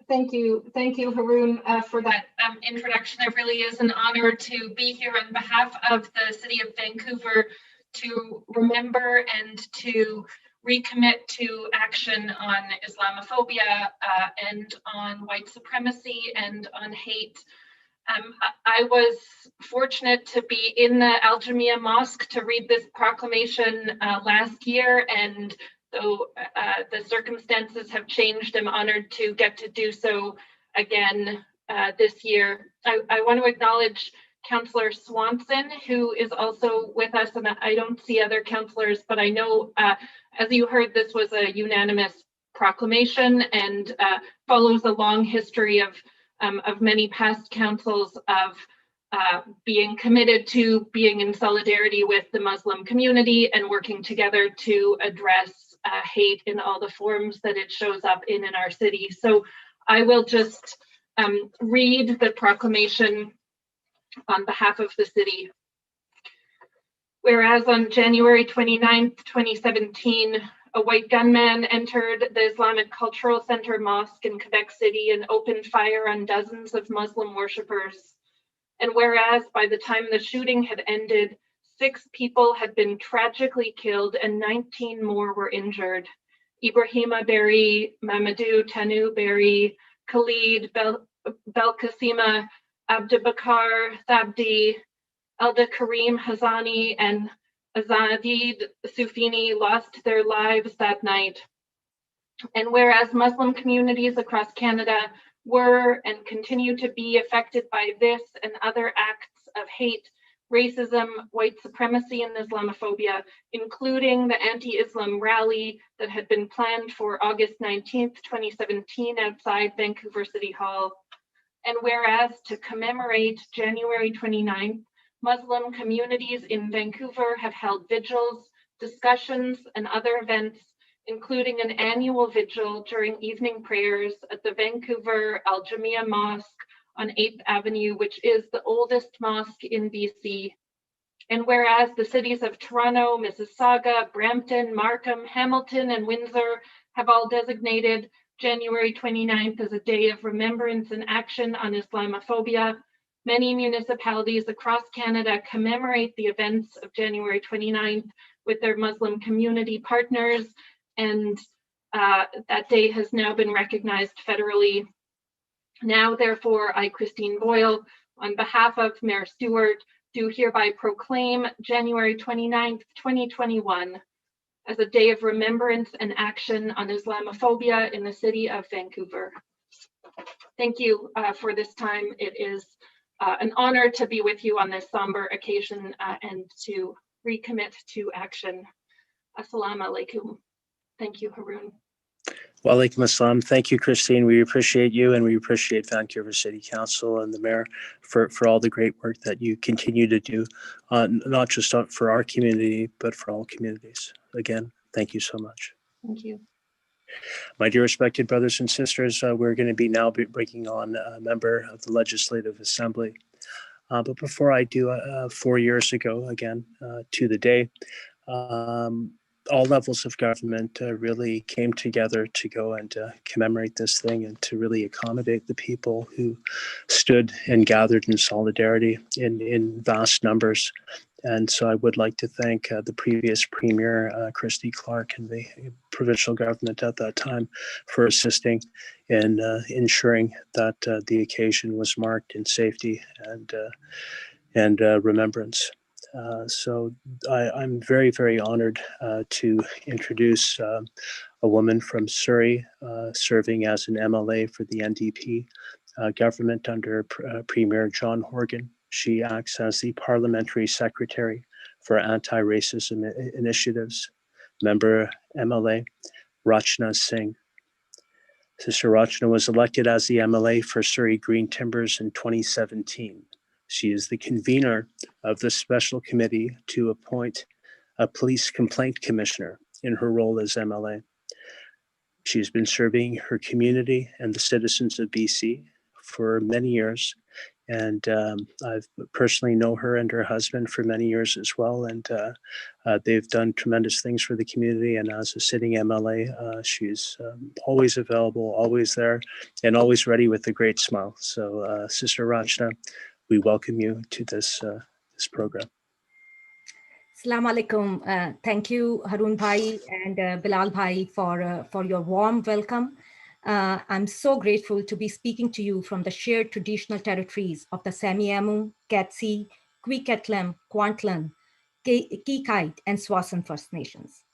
Thank you, Haroon, for that introduction. It really is an honor to be here on behalf of the City of Vancouver to remember and to recommit to action on Islamophobia and on white supremacy and on hate. I was fortunate to be in the Al Jamia Mosque to read this proclamation last year, and though the circumstances have changed, I'm honored to get to do so again this year. I want to acknowledge Councillor Swanson, who is also with us, and I don't see other councillors, but I know, as you heard, this was a unanimous proclamation and follows a long history of many past councils of being committed to being in solidarity with the Muslim community and working together to address hate in all the forms that it shows up in our city. So I will just read the proclamation on behalf of the city. Whereas on January 29th, 2017, a white gunman entered the Islamic Cultural Center Mosque in Quebec City and opened fire on dozens of Muslim worshippers. And whereas by the time the shooting had ended, 6 people had been tragically killed and 19 more were injured. Ibrahima Berry, Mamadou Tanu Berry, Khalid Belkacema, Abdubakar Thabdi, Elda Karim Hazani, and Azadid Sufini lost their lives that night. And whereas Muslim communities across Canada were and continue to be affected by this and other acts of hate, racism, white supremacy, and Islamophobia, including the anti-Islam rally that had been planned for August 19th, 2017 outside Vancouver City Hall. And whereas to commemorate January 29th, Muslim communities in Vancouver have held vigils, discussions, and other events, including an annual vigil during evening prayers at the Vancouver Al Jamia Mosque on 8th Avenue, which is the oldest mosque in BC. And whereas the cities of Toronto, Mississauga, Brampton, Markham, Hamilton, and Windsor have all designated January 29th as a day of remembrance and action on Islamophobia, many municipalities across Canada commemorate the events of January 29th with their Muslim community partners, and that day has now been recognized federally. Now, therefore, I, Christine Boyle, on behalf of Mayor Stewart, do hereby proclaim January 29th, 2021 as a day of remembrance and action on Islamophobia in the city of Vancouver. Thank you for this time. It is an honor to be with you on this somber occasion and to recommit to action. Assalamu alaikum. Thank you, Haroon. Wa alaikum assalam. Thank you, Christine. We appreciate you, and we appreciate Vancouver City Council and the Mayor for all the great work that you continue to do, not just for our community, but for all communities. Again, thank you so much. Thank you. My dear respected brothers and sisters, we're going to be now bringing on a member of the Legislative Assembly. But before I do, 4 years ago, again, to the day, all levels of government really came together to go and commemorate this thing and to really accommodate the people who stood and gathered in solidarity in vast numbers. And so I would like to thank the previous Premier, Christy Clark, and the provincial government at that time for assisting in ensuring that the occasion was marked in safety and remembrance. So I'm very, very honored to introduce a woman from Surrey serving as an MLA for the NDP government under Premier John Horgan. She acts as the Parliamentary Secretary for Anti-Racism Initiatives. Member MLA Rachna Singh. Sister Rachna was elected as the MLA for Surrey Green Timbers in 2017. She is the convener of the special committee to appoint a police complaint commissioner in her role as MLA. She's been serving her community and the citizens of BC for many years. And I've personally know her and her husband for many years as well. And they've done tremendous things for the community. And as a sitting MLA, she's always available, always there, and always ready with a great smile. So Sister Rachna, we welcome you to this program. Assalamu alaikum. Thank you, Haroon Bhai and Bilal Bhai for your warm welcome. I'm so grateful to be speaking to you from the shared traditional territories of the Semiahmoo, Katsi, Kwi-Ketlem, Kwantlen, Kikite, and Swasan First Nations.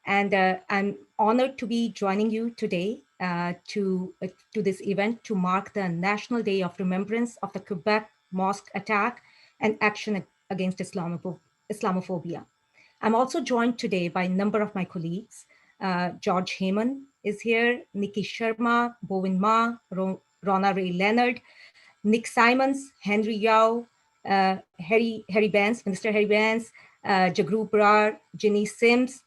And I'm honored to be joining you today to this event to mark the National Day of Remembrance of the Quebec Mosque attack and action against Islamophobia. I'm also joined today by a number of my colleagues. George Heyman is here, Nikki Sharma, Bowen Ma, Rona Ray Leonard, Nick Simons, Henry Yao, Harry Vance, Minister Harry Vance, Jagru Brar, Ginny Sims.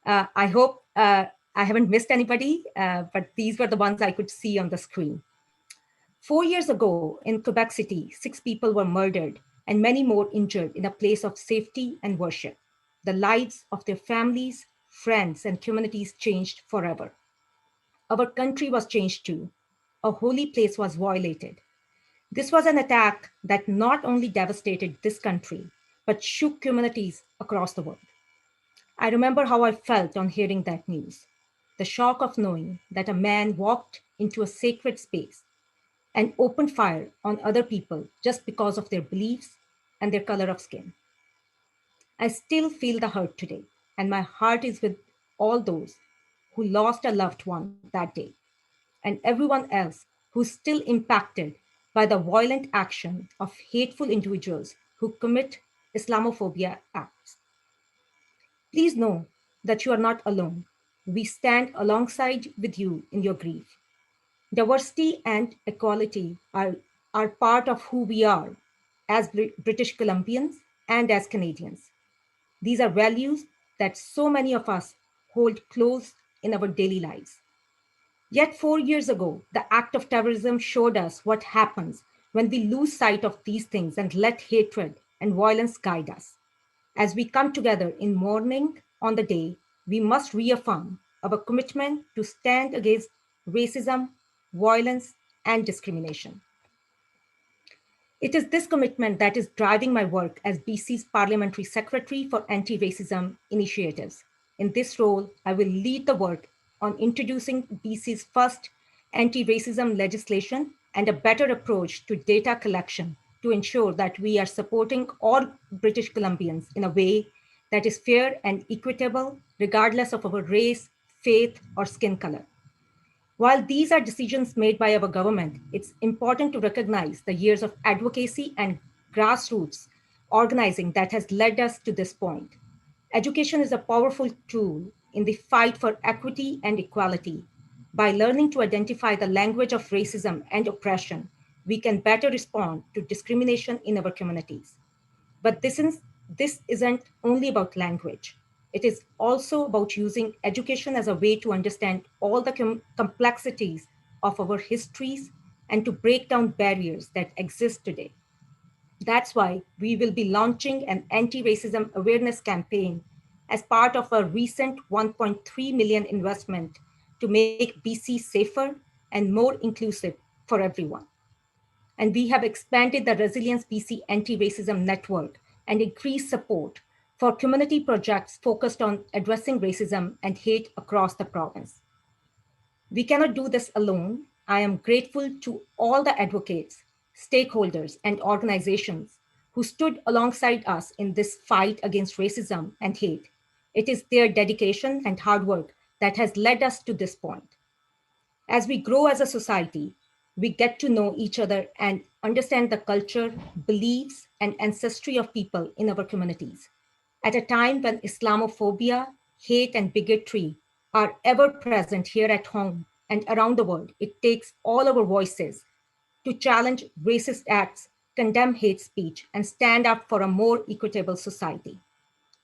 I hope I haven't missed anybody, but these were the ones I could see on the screen. 4 years ago in Quebec City, 6 people were murdered and many more injured in a place of safety and worship. The lives of their families, friends, and communities changed forever. Our country was changed too. A holy place was violated. This was an attack that not only devastated this country, but shook communities across the world. I remember how I felt on hearing that news. The shock of knowing that a man walked into a sacred space and opened fire on other people just because of their beliefs and their color of skin. I still feel the hurt today, and my heart is with all those who lost a loved one that day, and everyone else who's still impacted by the violent action of hateful individuals who commit Islamophobia acts. Please know that you are not alone. We stand alongside with you in your grief. Diversity and equality are part of who we are as British Columbians and as Canadians. These are values that so many of us hold close in our daily lives. Yet 4 years ago, the act of terrorism showed us what happens when we lose sight of these things and let hatred and violence guide us. As we come together in mourning on the day, we must reaffirm our commitment to stand against racism, violence, and discrimination. It is this commitment that is driving my work as BC's Parliamentary Secretary for Anti-Racism Initiatives. In this role, I will lead the work on introducing BC's first anti-racism legislation and a better approach to data collection to ensure that we are supporting all British Columbians in a way that is fair and equitable, regardless of our race, faith, or skin color. While these are decisions made by our government, it's important to recognize the years of advocacy and grassroots organizing that has led us to this point. Education is a powerful tool in the fight for equity and equality. By learning to identify the language of racism and oppression, we can better respond to discrimination in our communities. But this isn't only about language. It is also about using education as a way to understand all the complexities of our histories and to break down barriers that exist today. That's why we will be launching an anti-racism awareness campaign as part of a recent 1.3 million investment to make BC safer and more inclusive for everyone. And we have expanded the Resilience BC Anti-Racism Network and increased support for community projects focused on addressing racism and hate across the province. We cannot do this alone. I am grateful to all the advocates, stakeholders, and organizations who stood alongside us in this fight against racism and hate. It is their dedication and hard work that has led us to this point. As we grow as a society, we get to know each other and understand the culture, beliefs, and ancestry of people in our communities. At a time when Islamophobia, hate, and bigotry are ever present here at home and around the world, it takes all our voices to challenge racist acts, condemn hate speech, and stand up for a more equitable society.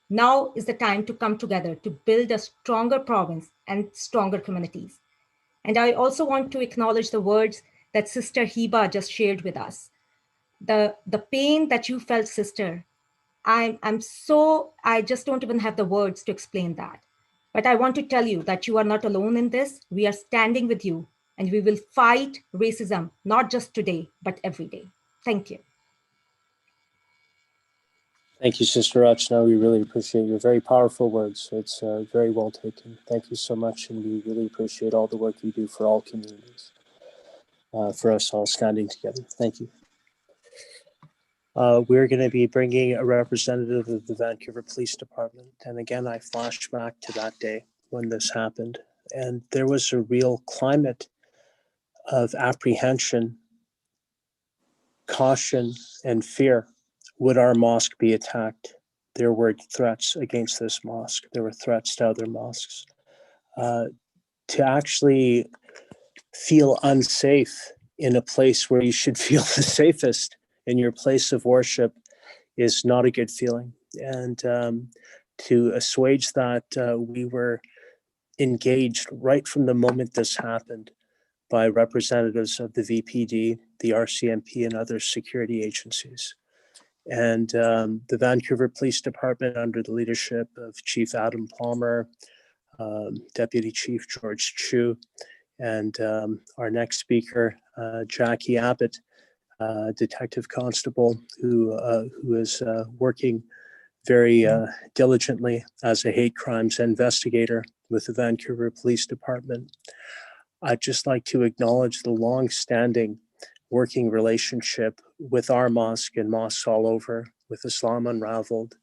Now is the time to come together to build a stronger province and stronger communities. And I also want to acknowledge the words that Sister Hiba just shared with us. The pain that you felt, sister, I just don't even have the words to explain that. But I want to tell you that you are not alone in this. We are standing with you and we will fight racism, not just today, but every day. Thank you. Thank you, Sister Rachna. We really appreciate your very powerful words. It's very well taken. Thank you so much, and we really appreciate all the work you do for all communities, for us all standing together. Thank you. We're going to be bringing a representative of the Vancouver Police Department. And again, I flash back to that day when this happened. And there was a real climate of apprehension, caution, and fear. Would our mosque be attacked? There were threats against this mosque. There were threats to other mosques. To actually feel unsafe in a place where you should feel the safest in your place of worship is not a good feeling. And to assuage that, we were engaged right from the moment this happened by representatives of the VPD, the RCMP, and other security agencies. And the Vancouver Police Department, under the leadership of Chief Adam Palmer, Deputy Chief George Chu, and our next speaker, Jacquie Abbot, Detective Constable, who is working very diligently as a hate crimes investigator with the Vancouver Police Department. I'd just like to acknowledge the long-standing working relationship with our mosque and mosques all over, with Islam Unraveled,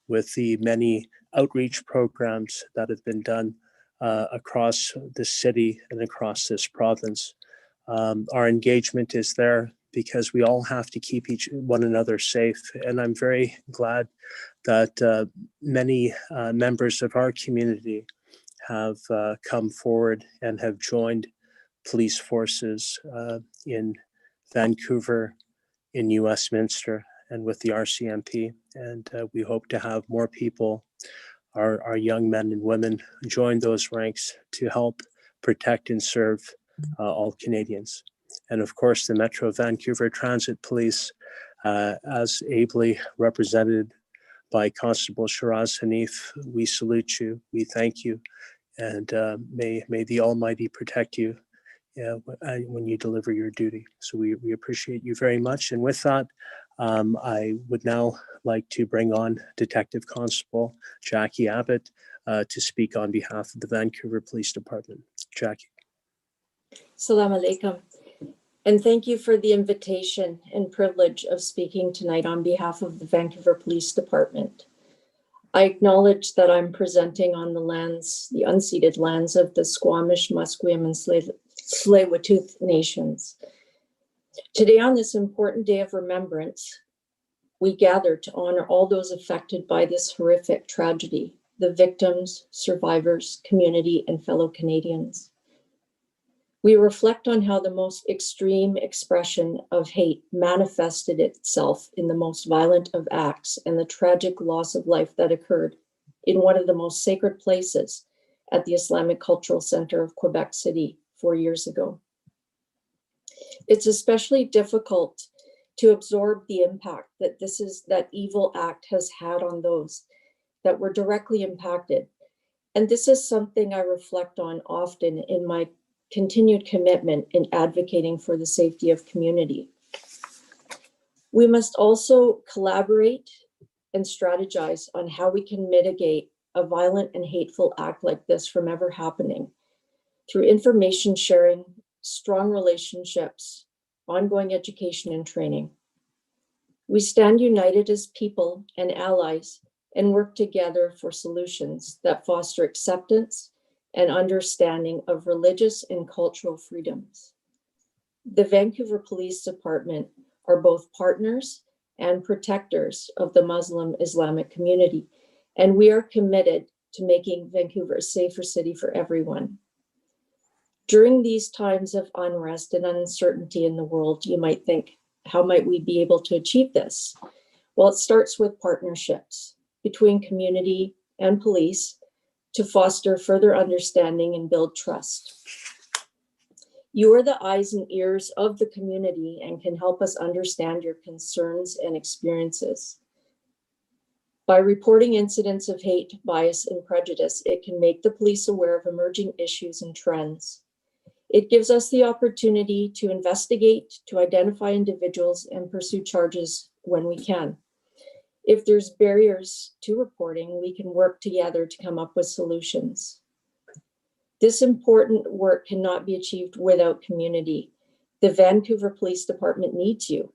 with the many outreach programs that have been done across the city and across this province. Our engagement is there because we all have to keep one another safe. And I'm very glad that many members of our community have come forward and have joined police forces in Vancouver, in New Westminster, and with the RCMP. And we hope to have more people, our young men and women, join those ranks to help protect and serve all Canadians. And of course, the Metro Vancouver Transit Police, as ably represented by Constable Shiraz Hanif, we salute you, we thank you, and may the Almighty protect you when you deliver your duty. So we appreciate you very much. And with that, I would now like to bring on Detective Constable Jacquie Abbot to speak on behalf of the Vancouver Police Department. Jacquie. Assalamu alaikum. And thank you for the invitation and privilege of speaking tonight on behalf of the Vancouver Police Department. I acknowledge that I'm presenting on the lands, the unceded lands of the Squamish, Musqueam, and Tsleil-Waututh nations. Today, on this important day of remembrance, we gather to honor all those affected by this horrific tragedy, the victims, survivors, community, and fellow Canadians. We reflect on how the most extreme expression of hate manifested itself in the most violent of acts and the tragic loss of life that occurred in one of the most sacred places at the Islamic Cultural Center of Quebec City 4 years ago. It's especially difficult to absorb the impact that that evil act has had on those that were directly impacted. And this is something I reflect on often in my continued commitment in advocating for the safety of community. We must also collaborate and strategize on how we can mitigate a violent and hateful act like this from ever happening through information sharing, strong relationships, ongoing education and training. We stand united as people and allies and work together for solutions that foster acceptance and understanding of religious and cultural freedoms. The Vancouver Police Department are both partners and protectors of the Muslim Islamic community, and we are committed to making Vancouver a safer city for everyone. During these times of unrest and uncertainty in the world, you might think, how might we be able to achieve this? Well, it starts with partnerships between community and police to foster further understanding and build trust. You are the eyes and ears of the community and can help us understand your concerns and experiences. By reporting incidents of hate, bias, and prejudice, it can make the police aware of emerging issues and trends. It gives us the opportunity to investigate, to identify individuals, and pursue charges when we can. If there's barriers to reporting, we can work together to come up with solutions. This important work cannot be achieved without community. The Vancouver Police Department needs you,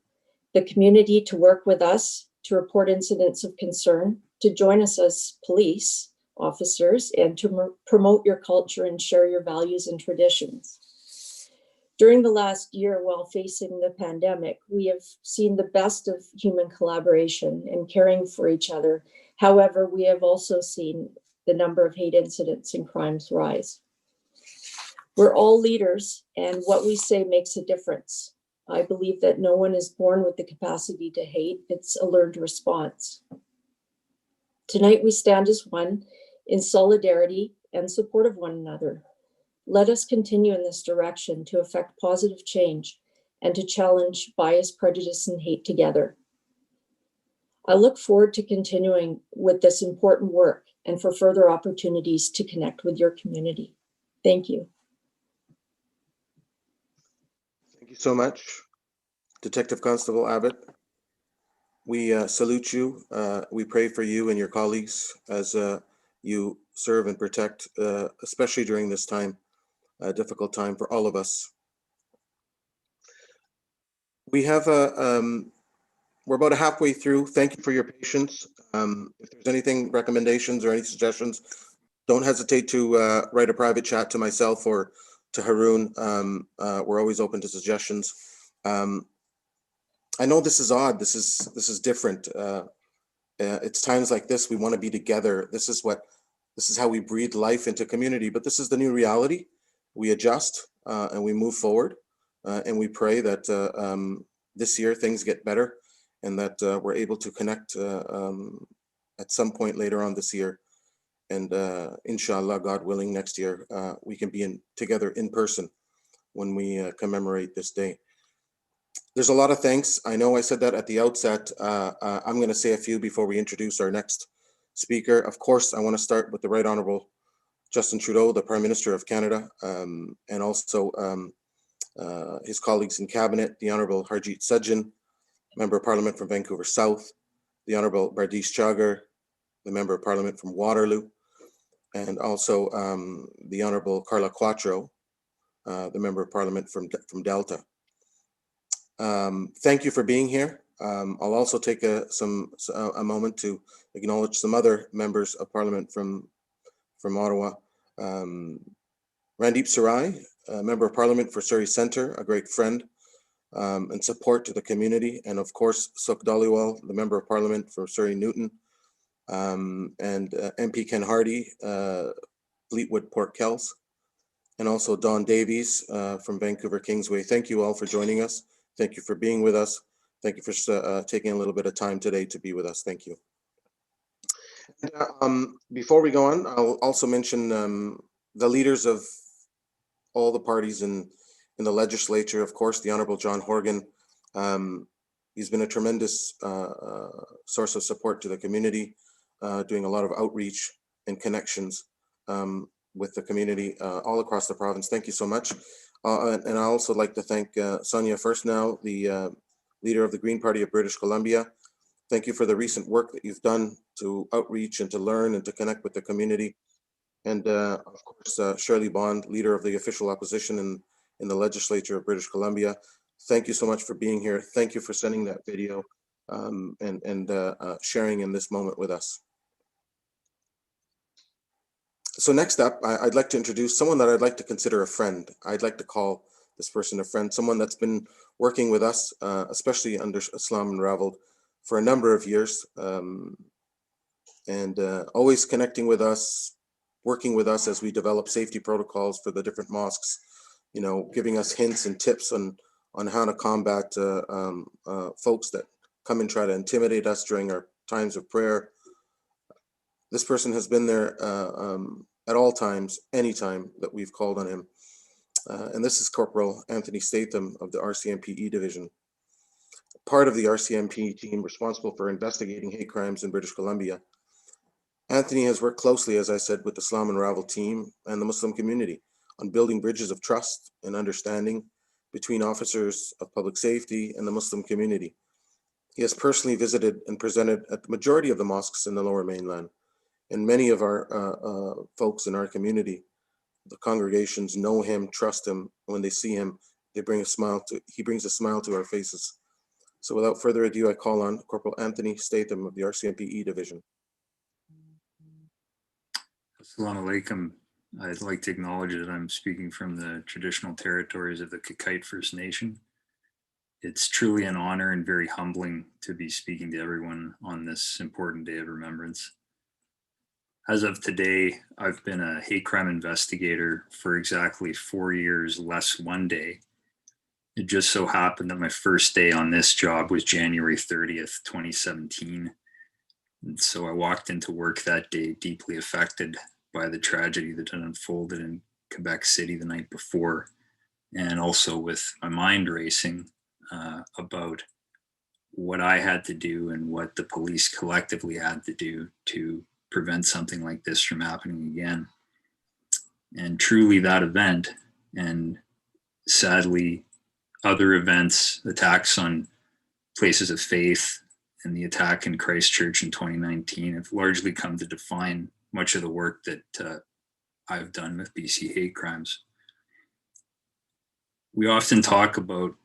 the community, to work with us, to report incidents of concern, to join us as police officers, and to promote your culture and share your values and traditions. During the last year, while facing the pandemic, we have seen the best of human collaboration and caring for each other. However, we have also seen the number of hate incidents and crimes rise. We're all leaders, and what we say makes a difference. I believe that no one is born with the capacity to hate. It's a learned response. Tonight, we stand as one in solidarity and support of one another. Let us continue in this direction to effect positive change and to challenge bias, prejudice, and hate together. I look forward to continuing with this important work and for further opportunities to connect with your community. Thank you. Thank you so much, Detective Constable Abbot. We salute you. We pray for you and your colleagues as you serve and protect, especially during this time, a difficult time for all of us. We have we're about halfway through. Thank you for your patience. If there's anything, recommendations or any suggestions, don't hesitate to write a private chat to myself or to Haroon. We're always open to suggestions. I know this is odd. This is different. It's times like this we want to be together. This is how we breathe life into community. But this is the new reality. We adjust and we move forward, and we pray that this year things get better, and that we're able to connect at some point later on this year. And inshallah, God willing, next year we can be together in person when we commemorate this day. There's a lot of thanks. I know I said that at the outset. I'm going to say a few before we introduce our next speaker. Of course, I want to start with the Right Honourable Justin Trudeau, the Prime Minister of Canada, and also his colleagues in Cabinet, the Honourable Harjit Sajjan, Member of Parliament from Vancouver South, the Honourable Bardish Chagger, the Member of Parliament from Waterloo, and also the Honourable Carla Quattro, the Member of Parliament from Delta. Thank you for being here. I'll also take a moment to acknowledge some other members of Parliament from Ottawa. Randeep Sarai, Member of Parliament for Surrey Centre, a great friend and support to the community. And of course, Suk Dhaliwal, the Member of Parliament for Surrey Newton, and MP Ken Hardy, Fleetwood Port Kells, and also Don Davies from Vancouver Kingsway. Thank you all for joining us. Thank you for being with us. Thank you for taking a little bit of time today to be with us. Thank you. Before we go on, I'll also mention the leaders of all the parties in the legislature. Of course, the Honorable John Horgan. He's been a tremendous source of support to the community, doing a lot of outreach and connections with the community all across the province. Thank you so much. And I also like to thank Sonia First Now, the leader of the Green Party of British Columbia. Thank you for the recent work that you've done to outreach and to learn and to connect with the community. And of course, Shirley Bond, leader of the official opposition in the legislature of British Columbia. Thank you so much for being here. Thank you for sending that video and sharing in this moment with us. So next up, I'd like to introduce someone that I'd like to consider a friend. I'd like to call this person a friend, someone that's been working with us, especially under Islam Unraveled, for a number of years, and always connecting with us, working with us as we develop safety protocols for the different mosques, you know, giving us hints and tips on how to combat folks that come and try to intimidate us during our times of prayer. This person has been there at all times, anytime that we've called on him. And this is Corporal Anthony Statham of the RCMP E Division, part of the RCMP team responsible for investigating hate crimes in British Columbia. Anthony has worked closely, as I said, with the Islam Unraveled team and the Muslim community on building bridges of trust and understanding between officers of public safety and the Muslim community. He has personally visited and presented at the majority of the mosques in the Lower Mainland, and many of our folks in our community, the congregations, know him, trust him. When they see him, he brings a smile to our faces. So without further ado, I call on Corporal Anthony Statham of the RCMP E Division. Assalamu alaikum. I'd like to acknowledge that I'm speaking from the traditional territories of the Kakite First Nation. It's truly an honor and very humbling to be speaking to everyone on this important day of remembrance. As of today, I've been a hate crime investigator for exactly 4 years, less 1 day. It just so happened that my first day on this job was January 30th, 2017. And so I walked into work that day deeply affected by the tragedy that had unfolded in Quebec City the night before, and also with my mind racing about what I had to do and what the police collectively had to do to prevent something like this from happening again. And truly that event, and sadly other events, attacks on places of faith, and the attack in Christchurch in 2019 have largely come to define much of the work that I've done with BC hate crimes. We often talk about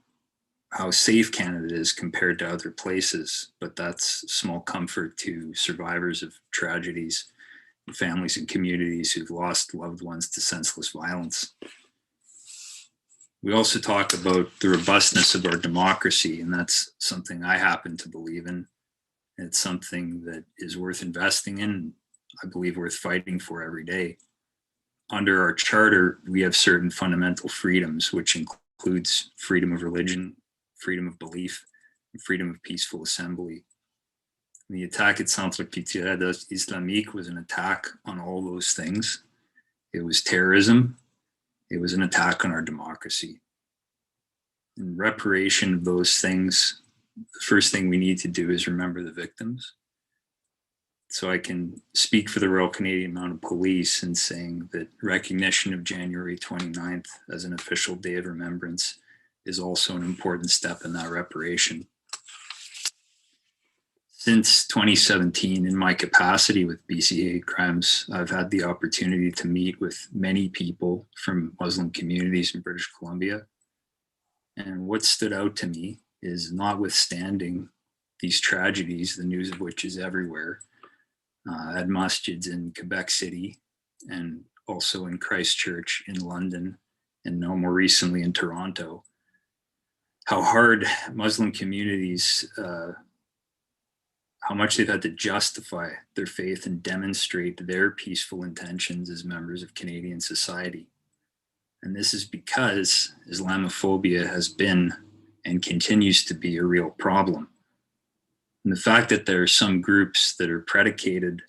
how safe Canada is compared to other places, but that's small comfort to survivors of tragedies, families and communities who've lost loved ones to senseless violence. We also talk about the robustness of our democracy, and that's something I happen to believe in. It's something that is worth investing in, I believe worth fighting for every day. Under our charter, we have certain fundamental freedoms, which includes freedom of religion, freedom of belief, and freedom of peaceful assembly. And the attack at Centre Culturel Islamique was an attack on all those things. It was terrorism. It was an attack on our democracy. In reparation of those things, the first thing we need to do is remember the victims. So I can speak for the Royal Canadian Mounted Police in saying that recognition of January 29th as an official day of remembrance is also an important step in that reparation. Since 2017, in my capacity with BC hate crimes, I've had the opportunity to meet with many people from Muslim communities in British Columbia. And what stood out to me is, notwithstanding these tragedies, the news of which is everywhere, at masjids in Quebec City and also in Christchurch, in London, and now more recently in Toronto, how hard Muslim communities, how much they've had to justify their faith and demonstrate their peaceful intentions as members of Canadian society. And this is because Islamophobia has been and continues to be a real problem. And the fact that there are some groups that are predicated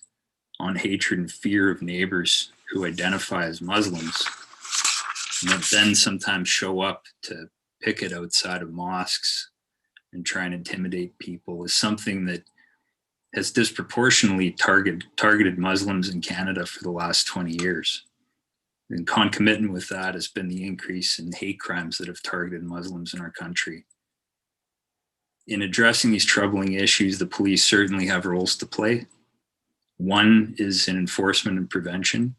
on hatred and fear of neighbors who identify as Muslims, and that then sometimes show up to picket outside of mosques and try and intimidate people, is something that has disproportionately targeted Muslims in Canada for the last 20 years. And concomitant with that has been the increase in hate crimes that have targeted Muslims in our country. In addressing these troubling issues, the police certainly have roles to play. One is in enforcement and prevention.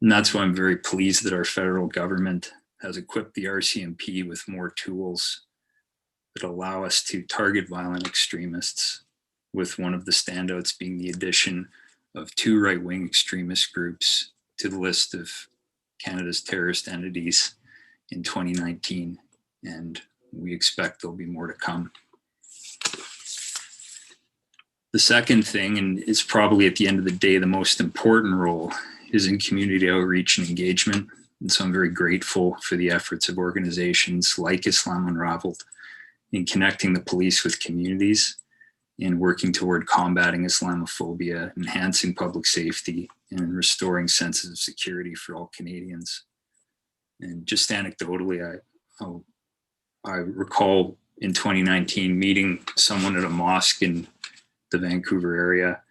And that's why I'm very pleased that our federal government has equipped the RCMP with more tools that allow us to target violent extremists, with one of the standouts being the addition of 2 right-wing extremist groups to the list of Canada's terrorist entities in 2019. And we expect there'll be more to come. The second thing, and it's probably at the end of the day the most important role, is in community outreach and engagement. And so I'm very grateful for the efforts of organizations like Islam Unraveled in connecting the police with communities and working toward combating Islamophobia, enhancing public safety, and restoring senses of security for all Canadians. And just anecdotally, I recall in 2019 meeting someone at a mosque in the Vancouver area,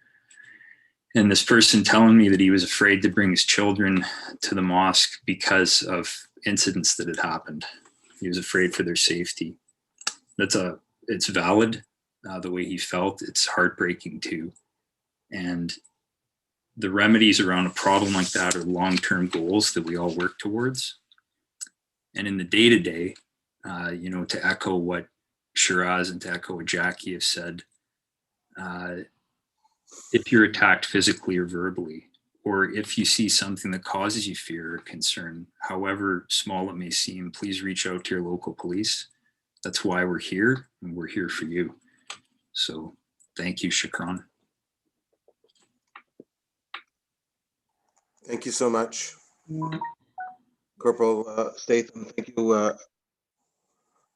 and this person telling me that he was afraid to bring his children to the mosque because of incidents that had happened. He was afraid for their safety. It's valid, the way he felt. It's heartbreaking too. And the remedies around a problem like that are long-term goals that we all work towards. And in the day-to-day, to echo what Shiraz and to echo what Jacquie have said, if you're attacked physically or verbally, or if you see something that causes you fear or concern, however small it may seem, please reach out to your local police. That's why we're here, and we're here for you. So thank you, Shukran. Thank you so much. Corporal Statham, thank you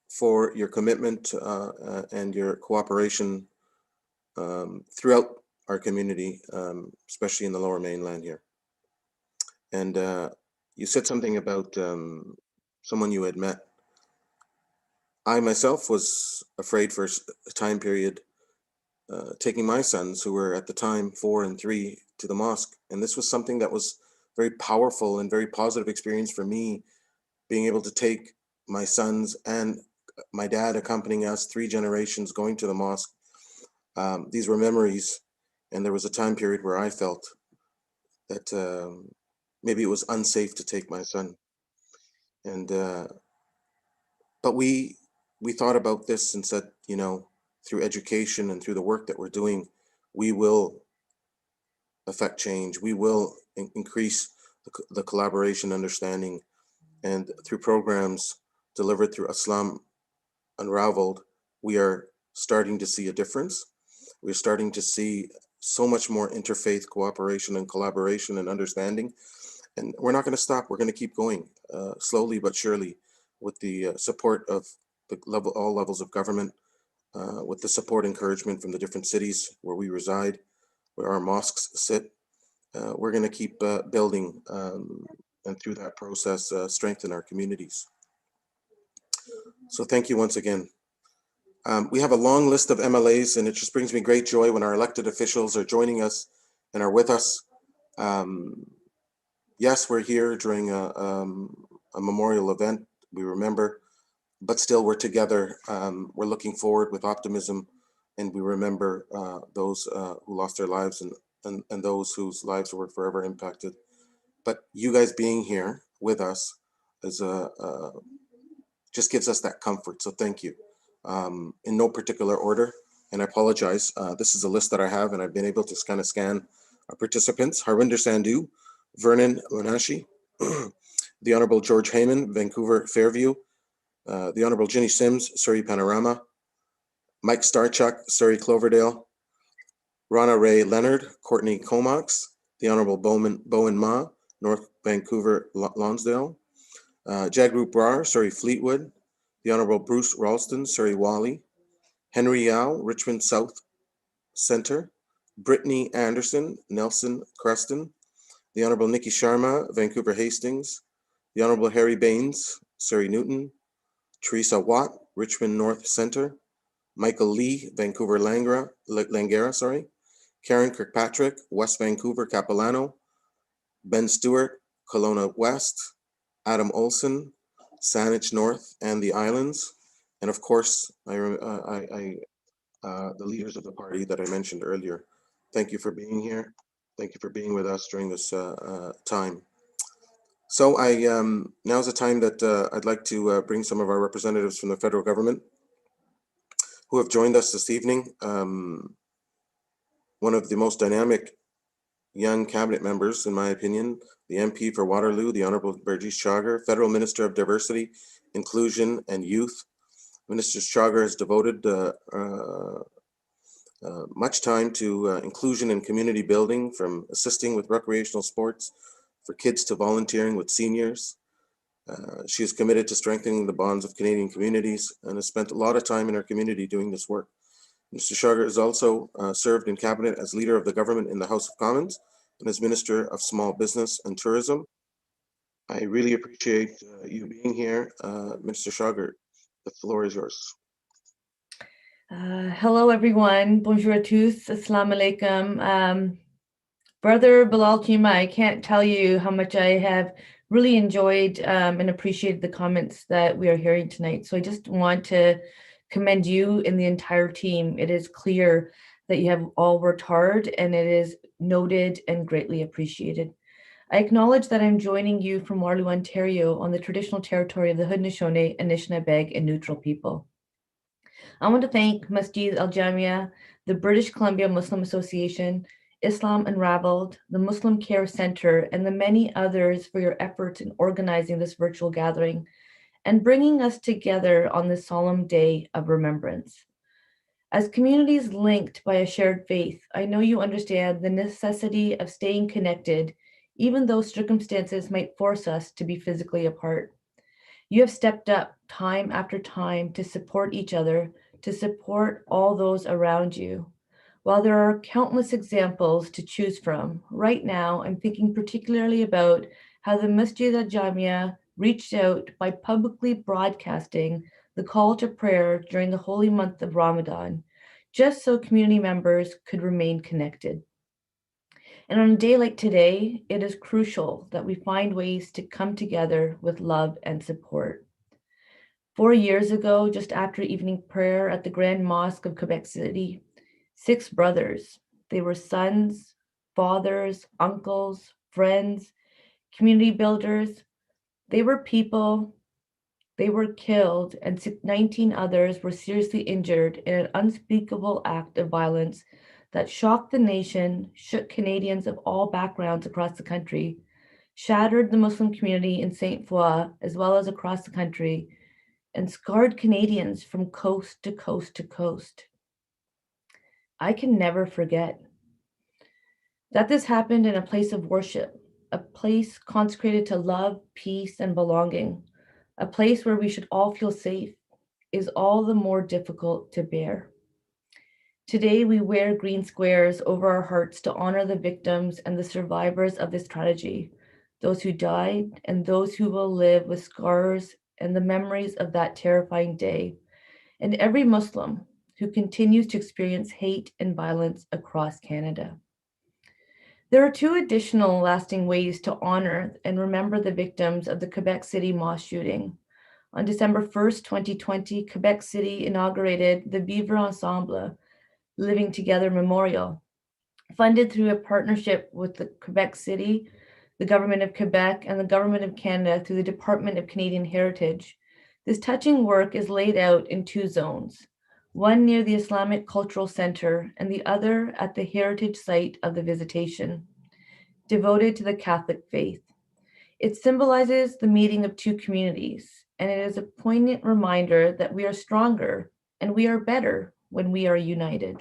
for your commitment and your cooperation throughout our community, especially in the Lower Mainland here. And you said something about someone you had met. I myself was afraid for a time period taking my sons, who were at the time 4 and 3, to the mosque. And this was something that was very powerful and very positive experience for me, being able to take my sons and my dad accompanying us, 3 generations going to the mosque. These were memories, and there was a time period where I felt that maybe it was unsafe to take my son. And but we thought about this and said, through education and through the work that we're doing, we will affect change. We will increase the collaboration, understanding, and through programs delivered through Islam Unraveled, we are starting to see a difference. We're starting to see so much more interfaith cooperation and collaboration and understanding. And we're not going to stop. We're going to keep going slowly but surely, with the support of all levels of government, with the support encouragement from the different cities where we reside, where our mosques sit. We're going to keep building, and through that process, strengthen our communities. So thank you once again. We have a long list of MLAs, and it just brings me great joy when our elected officials are joining us and are with us. Yes, we're here during a memorial event. We remember, but still we're together. We're looking forward with optimism, and we remember those who lost their lives and those whose lives were forever impacted. But you guys being here with us is just gives us that comfort. So thank you. In no particular order, and I apologize. This is a list that I have, and I've been able to kind of scan our participants. Harwinder Sandhu, Vernon Monashi, the Honorable George Heyman, Vancouver Fairview, the Honorable Ginny Sims, Surrey Panorama, Mike Starchuk, Surrey Cloverdale, Rana Ray Leonard, Courtney Comox, the Honorable Bowen Ma, North Vancouver Lonsdale, Jagrup Brar, Surrey Fleetwood, the Honorable Bruce Ralston, Surrey Wally, Henry Yao, Richmond South Centre, Brittany Anderson, Nelson Creston, the Honorable Nikki Sharma, Vancouver Hastings, the Honorable Harry Baines, Surrey Newton, Teresa Watt, Richmond North Centre, Michael Lee, Vancouver Langara, Karen Kirkpatrick, West Vancouver Capilano, Ben Stewart, Kelowna West, Adam Olson, Saanich North and the Islands, and of course, the leaders of the party that I mentioned earlier. Thank you for being here. Thank you for being with us during this time. So now's the time that I'd like to bring some of our representatives from the federal government who have joined us this evening. One of the most dynamic young cabinet members, in my opinion, the MP for Waterloo, the Honorable Bardish Chagger, Federal Minister of Diversity, Inclusion and Youth. Minister Chagger has devoted much time to inclusion and community building, from assisting with recreational sports for kids to volunteering with seniors. She is committed to strengthening the bonds of Canadian communities and has spent a lot of time in her community doing this work. Mr. Chagger has also served in cabinet as leader of the government in the House of Commons and as Minister of Small Business and Tourism. I really appreciate you being here. Mr. Chagger, the floor is yours. Hello, everyone. Bonjour à tous. Assalamu alaikum. Brother Bilal Chima, I can't tell you how much I have really enjoyed and appreciated the comments that we are hearing tonight. So I just want to commend you and the entire team. It is clear that you have all worked hard, and it is noted and greatly appreciated. I acknowledge that I'm joining you from Waterloo, Ontario, on the traditional territory of the Haudenosaunee, Anishinaabe, and Neutral people. I want to thank Masjid Al Jamia, the British Columbia Muslim Association, Islam Unraveled, the Muslim Care Center, and the many others for your efforts in organizing this virtual gathering and bringing us together on this solemn day of remembrance. As communities linked by a shared faith, I know you understand the necessity of staying connected, even though circumstances might force us to be physically apart. You have stepped up time after time to support each other, to support all those around you. While there are countless examples to choose from, right now I'm thinking particularly about how the Masjid Al Jamia reached out by publicly broadcasting the call to prayer during the holy month of Ramadan, just so community members could remain connected. And on a day like today, it is crucial that we find ways to come together with love and support. 4 years ago, just after evening prayer at the Grand Mosque of Quebec City, 6 brothers, they were sons, fathers, uncles, friends, community builders. They were people, they were killed, and 19 others were seriously injured in an unspeakable act of violence that shocked the nation, shook Canadians of all backgrounds across the country, shattered the Muslim community in Saint Foy, as well as across the country, and scarred Canadians from coast to coast to coast. I can never forget that this happened in a place of worship, a place consecrated to love, peace, and belonging, a place where we should all feel safe, is all the more difficult to bear. Today, we wear green squares over our hearts to honor the victims and the survivors of this tragedy, those who died and those who will live with scars and the memories of that terrifying day, and every Muslim who continues to experience hate and violence across Canada. There are 2 additional lasting ways to honor and remember the victims of the Quebec City Mosque shooting. On December 1st, 2020, Quebec City inaugurated the Vivre Ensemble, Living Together Memorial, funded through a partnership with the Quebec City, the Government of Quebec, and the Government of Canada through the Department of Canadian Heritage. This touching work is laid out in 2 zones, one near the Islamic Cultural Center and the other at the heritage site of the Visitation, devoted to the Catholic faith. It symbolizes the meeting of two communities, and it is a poignant reminder that we are stronger and we are better when we are united.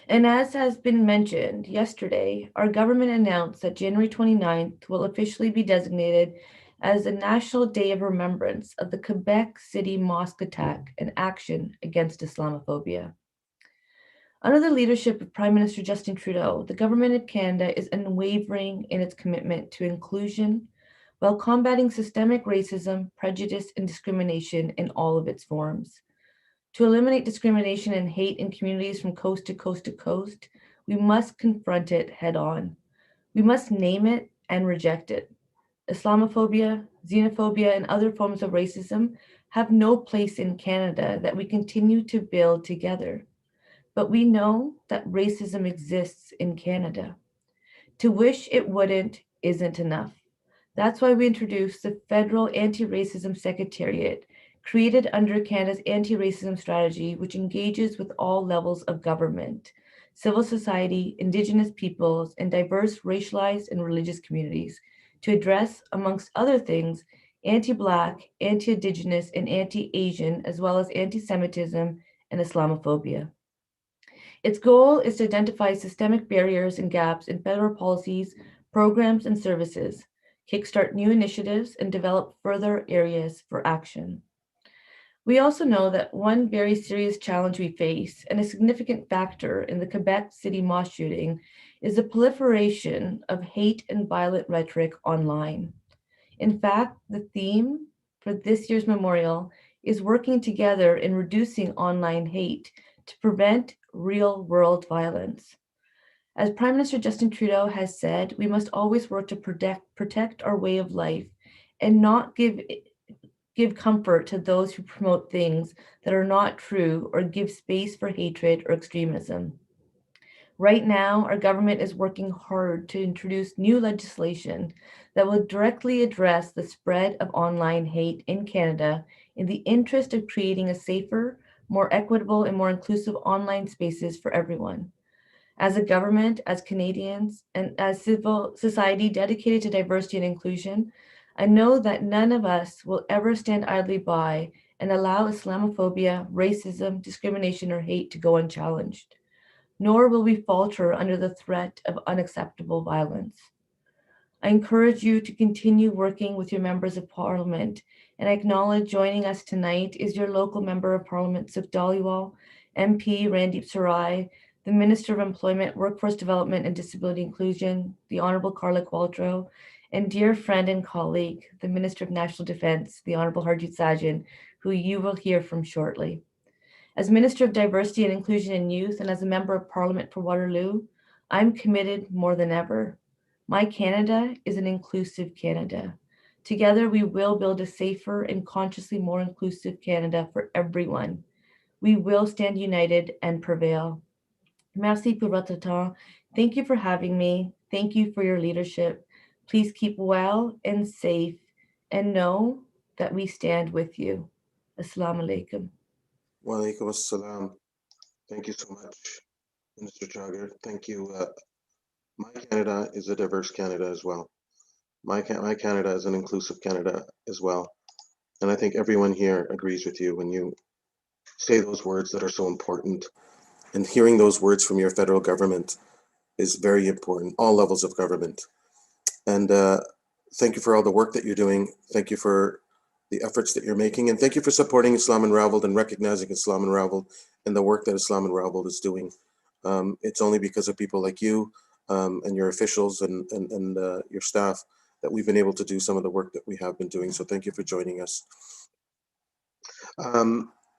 And as has been mentioned yesterday, our government announced that January 29th will officially be designated as the National Day of Remembrance of the Quebec City Mosque attack and action against Islamophobia. Under the leadership of Prime Minister Justin Trudeau, the Government of Canada is unwavering in its commitment to inclusion while combating systemic racism, prejudice, and discrimination in all of its forms. To eliminate discrimination and hate in communities from coast to coast to coast, we must confront it head on. We must name it and reject it. Islamophobia, xenophobia, and other forms of racism have no place in Canada that we continue to build together. But we know that racism exists in Canada. To wish it wouldn't isn't enough. That's why we introduced the Federal Anti-Racism Secretariat, created under Canada's anti-racism strategy, which engages with all levels of government, civil society, Indigenous peoples, and diverse racialized and religious communities to address, amongst other things, anti-Black, anti-Indigenous, and anti-Asian, as well as anti-Semitism and Islamophobia. Its goal is to identify systemic barriers and gaps in federal policies, programs, and services, kickstart new initiatives, and develop further areas for action. We also know that one very serious challenge we face and a significant factor in the Quebec City Mosque shooting is the proliferation of hate and violent rhetoric online. In fact, the theme for this year's memorial is working together in reducing online hate to prevent real-world violence. As Prime Minister Justin Trudeau has said, we must always work to protect our way of life and not give comfort to those who promote things that are not true or give space for hatred or extremism. Right now, our government is working hard to introduce new legislation that will directly address the spread of online hate in Canada in the interest of creating a safer, more equitable, and more inclusive online spaces for everyone. As a government, as Canadians, and as civil society dedicated to diversity and inclusion, I know that none of us will ever stand idly by and allow Islamophobia, racism, discrimination, or hate to go unchallenged, nor will we falter under the threat of unacceptable violence. I encourage you to continue working with your members of Parliament, and I acknowledge joining us tonight is your local Member of Parliament, Sukh Dhaliwal, MP Randeep Sarai, the Minister of Employment, Workforce Development and Disability Inclusion, the Honourable Carla Qualtrough, and dear friend and colleague, the Minister of National Defence, the Honourable Harjit Sajjan, who you will hear from shortly. As Minister of Diversity and Inclusion and Youth, and as a Member of Parliament for Waterloo, I'm committed more than ever. My Canada is an inclusive Canada. Together, we will build a safer and consciously more inclusive Canada for everyone. We will stand united and prevail. Merci pour votre temps. Thank you for having me. Thank you for your leadership. Please keep well and safe and know that we stand with you. Assalamu alaikum. Wa alaikum assalam. Thank you so much, Minister Chagger. Thank you. My Canada is a diverse Canada as well. My Canada is an inclusive Canada as well. And I think everyone here agrees with you when you say those words that are so important. And hearing those words from your federal government is very important, all levels of government. And thank you for all the work that you're doing. Thank you for the efforts that you're making. And thank you for supporting Islam Unraveled and recognizing Islam Unraveled and the work that Islam Unraveled is doing. It's only because of people like you and your officials and your staff that we've been able to do some of the work that we have been doing. So thank you for joining us.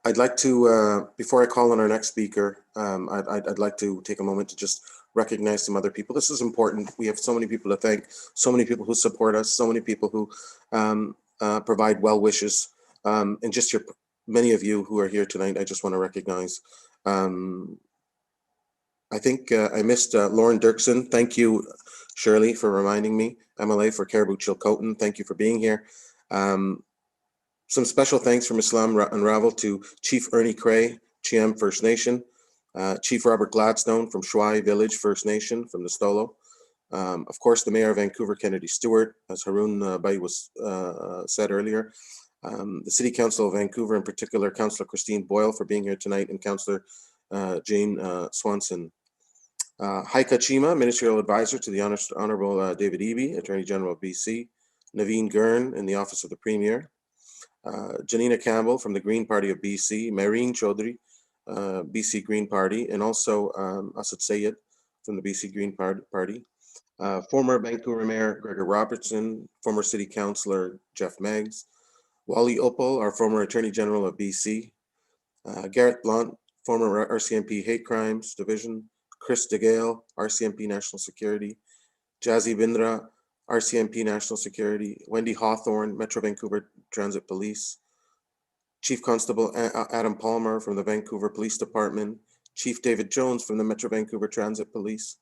I'd like to, before I call on our next speaker, I'd like to take a moment to just recognize some other people. This is important. We have so many people to thank, so many people who support us, so many people who provide well wishes, and just many of you who are here tonight. I just want to recognize. I think I missed Lauren Dirksen. Thank you, Shirley, for reminding me. MLA for Caribou Chilcotin. Thank you for being here. Some special thanks from Islam Unraveled to Chief Ernie Cray, Chiem First Nation, Chief Robert Gladstone from Shwai Village First Nation from the Stolo, Of course, the Mayor of Vancouver, Kennedy Stewart, as Haroon Bhai was said earlier, the City Council of Vancouver, in particular, Councillor Christine Boyle for being here tonight, and Councillor Jane Swanson. Haika Chima, Ministerial Advisor to the Honourable David Eby, Attorney General of BC, Naveen Gurn in the Office of the Premier, Janina Campbell from the Green Party of BC, Marine Chaudhry, BC Green Party, and also Asad Sayed from the BC Green Party, former Vancouver Mayor Gregor Robertson, former City Councillor Jeff Meggs, Wally Opal, our former Attorney General of BC, Garrett Blunt, former RCMP Hate Crimes Division, Chris DeGale, RCMP National Security, Jazzy Bindra, RCMP National Security, Wendy Hawthorne, Metro Vancouver Transit Police, Chief Constable Adam Palmer from the Vancouver Police Department, Chief David Jones from the Metro Vancouver Transit Police,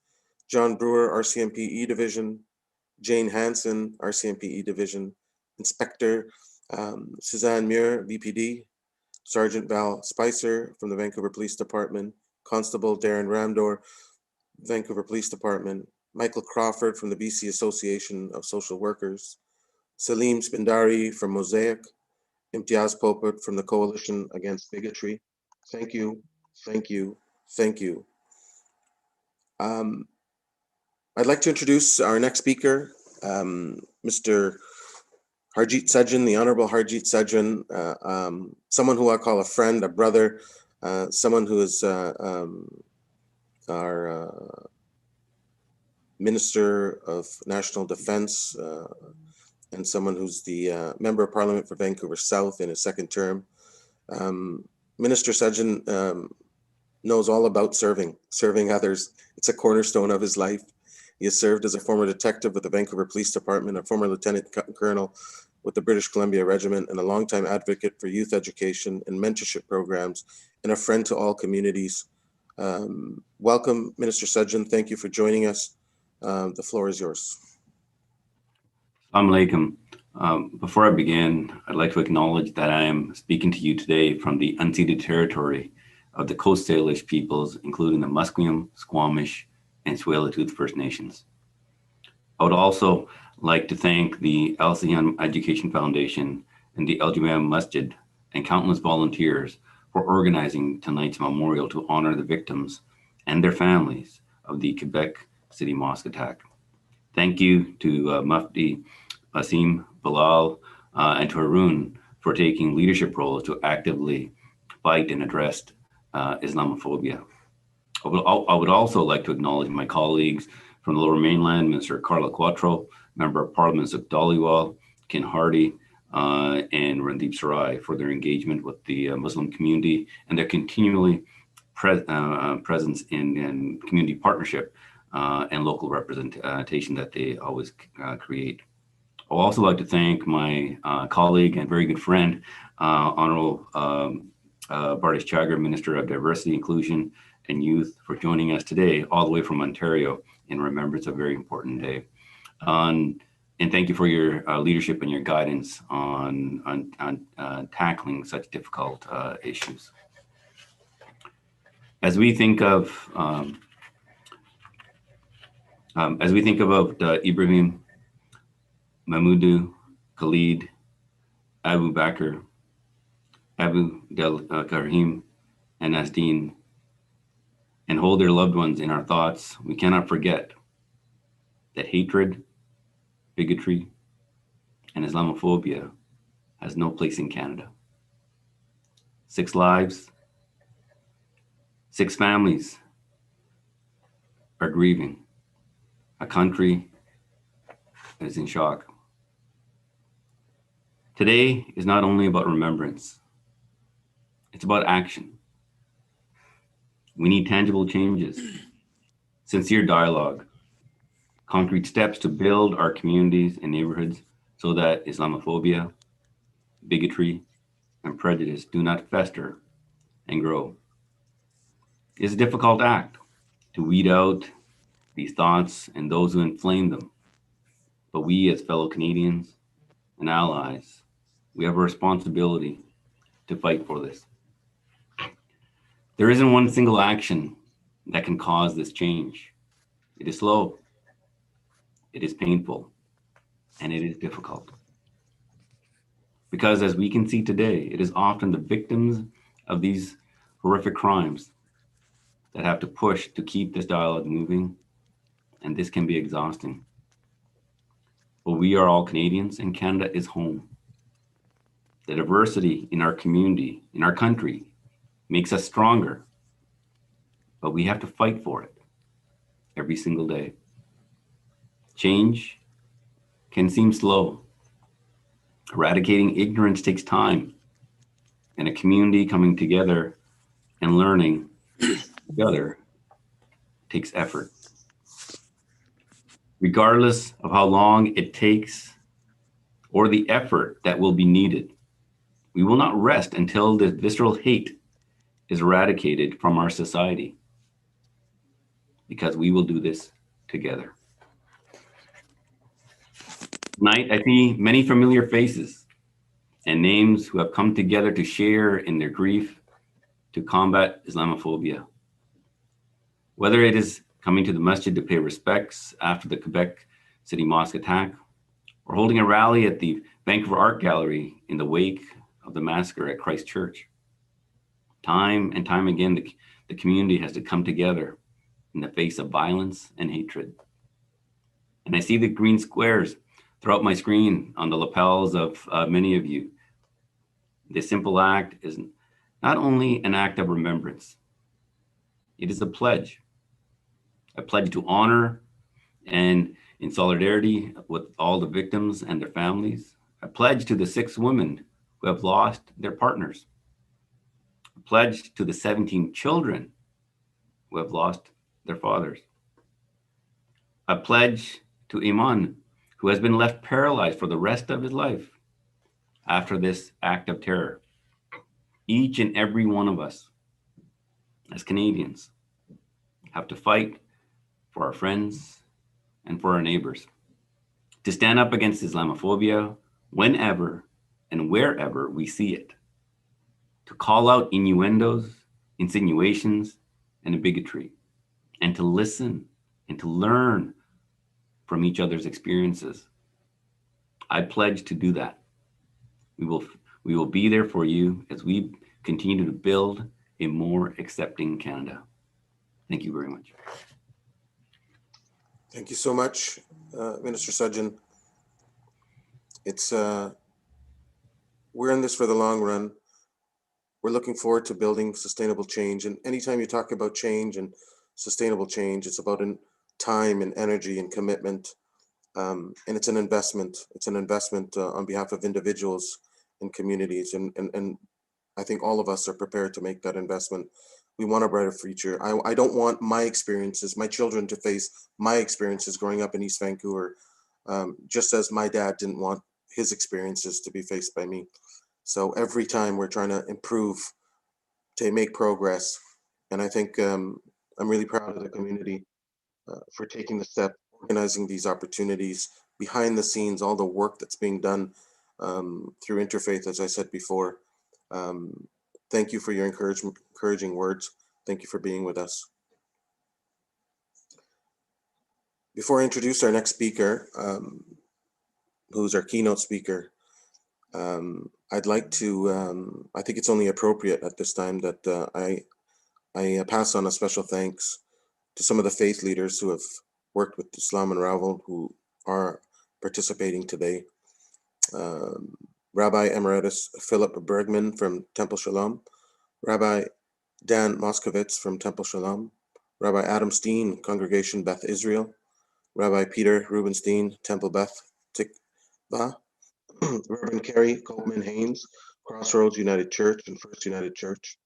John Brewer, RCMP E Division, Jane Hansen, RCMP E Division, Inspector Suzanne Muir, VPD, Sergeant Val Spicer from the Vancouver Police Department, Constable Darren Ramdor, Vancouver Police Department, Michael Crawford from the BC Association of Social Workers, Salim Spindari from Mosaic, Imtiaz Poput from the Coalition Against Bigotry. Thank you, thank you, thank you. I'd like to introduce our next speaker, Mr. Harjit Sajjan, the Honorable Harjit Sajjan, someone who I call a friend, a brother, someone who is our Minister of National Defense, and someone who's the Member of Parliament for Vancouver South in his second term. Minister Sajjan knows all about serving others. It's a cornerstone of his life. He has served as a former detective with the Vancouver Police Department, a former Lieutenant Colonel with the British Columbia Regiment, and a longtime advocate for youth education and mentorship programs, and a friend to all communities. Welcome, Minister Sajjan. Thank you for joining us. The floor is yours. Assalamu alaikum. Before I begin, I'd like to acknowledge that I am speaking to you today from the unceded territory of the Coast Salish peoples, including the Musqueam, Squamish, and Tsleil-Waututh First Nations. I would also like to thank the Al-Sayyan Education Foundation and the Al-Jamam Masjid and countless volunteers for organizing tonight's memorial to honor the victims and their families of the Quebec City Mosque attack. Thank you to Mufti, Aasim, Bilal, and to Haroon for taking leadership roles to actively fight and address Islamophobia. I would also like to acknowledge my colleagues from the Lower Mainland, Minister Carla Quattro, Member of Parliament Suk Dhaliwal, Ken Hardy, and Randeep Sarai for their engagement with the Muslim community and their continually presence in community partnership and local representation that they always create. I'd also like to thank my colleague and very good friend, Honorable Bardish Chagger, Minister of Diversity, Inclusion, and Youth, for joining us today, all the way from Ontario, in remembrance of a very important day. And thank you for your leadership and your guidance on tackling such difficult issues. As we think about Ibrahim, Mahmoudou, Khalid, Abu Bakr, Abu Del Karhim, and Asdeen, and hold their loved ones in our thoughts, we cannot forget that hatred, bigotry, and Islamophobia has no place in Canada. 6 lives, 6 families are grieving, a country that is in shock. Today is not only about remembrance, it's about action. We need tangible changes, sincere dialogue, concrete steps to build our communities and neighborhoods so that Islamophobia, bigotry, and prejudice do not fester and grow. It's a difficult act to weed out these thoughts and those who inflame them. But we as fellow Canadians and allies, we have a responsibility to fight for this. There isn't one single action that can cause this change. It is slow, it is painful, and it is difficult. Because as we can see today, it is often the victims of these horrific crimes that have to push to keep this dialogue moving, and this can be exhausting. But we are all Canadians, and Canada is home. The diversity in our community, in our country, makes us stronger, but we have to fight for it every single day. Change can seem slow. Eradicating ignorance takes time, and a community coming together and learning together takes effort. Regardless of how long it takes or the effort that will be needed, we will not rest until this visceral hate is eradicated from our society, because we will do this together. Tonight, I see many familiar faces and names who have come together to share in their grief to combat Islamophobia. Whether it is coming to the masjid to pay respects after the Quebec City Mosque attack, or holding a rally at the Vancouver Art Gallery in the wake of the massacre at Christ Church. Time and time again, the community has to come together in the face of violence and hatred. And I see the green squares throughout my screen on the lapels of many of you. This simple act is not only an act of remembrance, it is a pledge to honor and in solidarity with all the victims and their families, a pledge to the 6 women who have lost their partners, a pledge to the 17 children who have lost their fathers, a pledge to Iman, who has been left paralyzed for the rest of his life after this act of terror. Each and every one of us as Canadians have to fight for our friends and for our neighbors, to stand up against Islamophobia whenever and wherever we see it, to call out innuendos, insinuations, and bigotry, and to listen and to learn from each other's experiences. I pledge to do that. We will be there for you as we continue to build a more accepting Canada. Thank you very much. Thank you so much, Minister Sajjan. We're in this for the long run. We're looking forward to building sustainable change. And anytime you talk about change and sustainable change, it's about time and energy and commitment. And it's an investment. It's an investment on behalf of individuals and communities. And I think all of us are prepared to make that investment. We want a brighter future. I don't want my experiences, my children to face my experiences growing up in East Vancouver, just as my dad didn't want his experiences to be faced by me. So every time we're trying to improve, to make progress. And I think I'm really proud of the community for taking the step, organizing these opportunities, behind the scenes, all the work that's being done through Interfaith, as I said before. Thank you for your encouraging words. Thank you for being with us. Before I introduce our next speaker, who's our keynote speaker, I'd like to, I think it's only appropriate at this time that I pass on a special thanks to some of the faith leaders who have worked with Islam Unraveled, who are participating today. Rabbi Emeritus Philip Bergman from Temple Shalom, Rabbi Dan Moskowitz from Temple Shalom, Rabbi Adam Steen, Congregation Beth Israel, Rabbi Peter Rubenstein, Temple Beth Tikva, Reverend Carrie Coleman Haynes, Crossroads United Church and First United Church,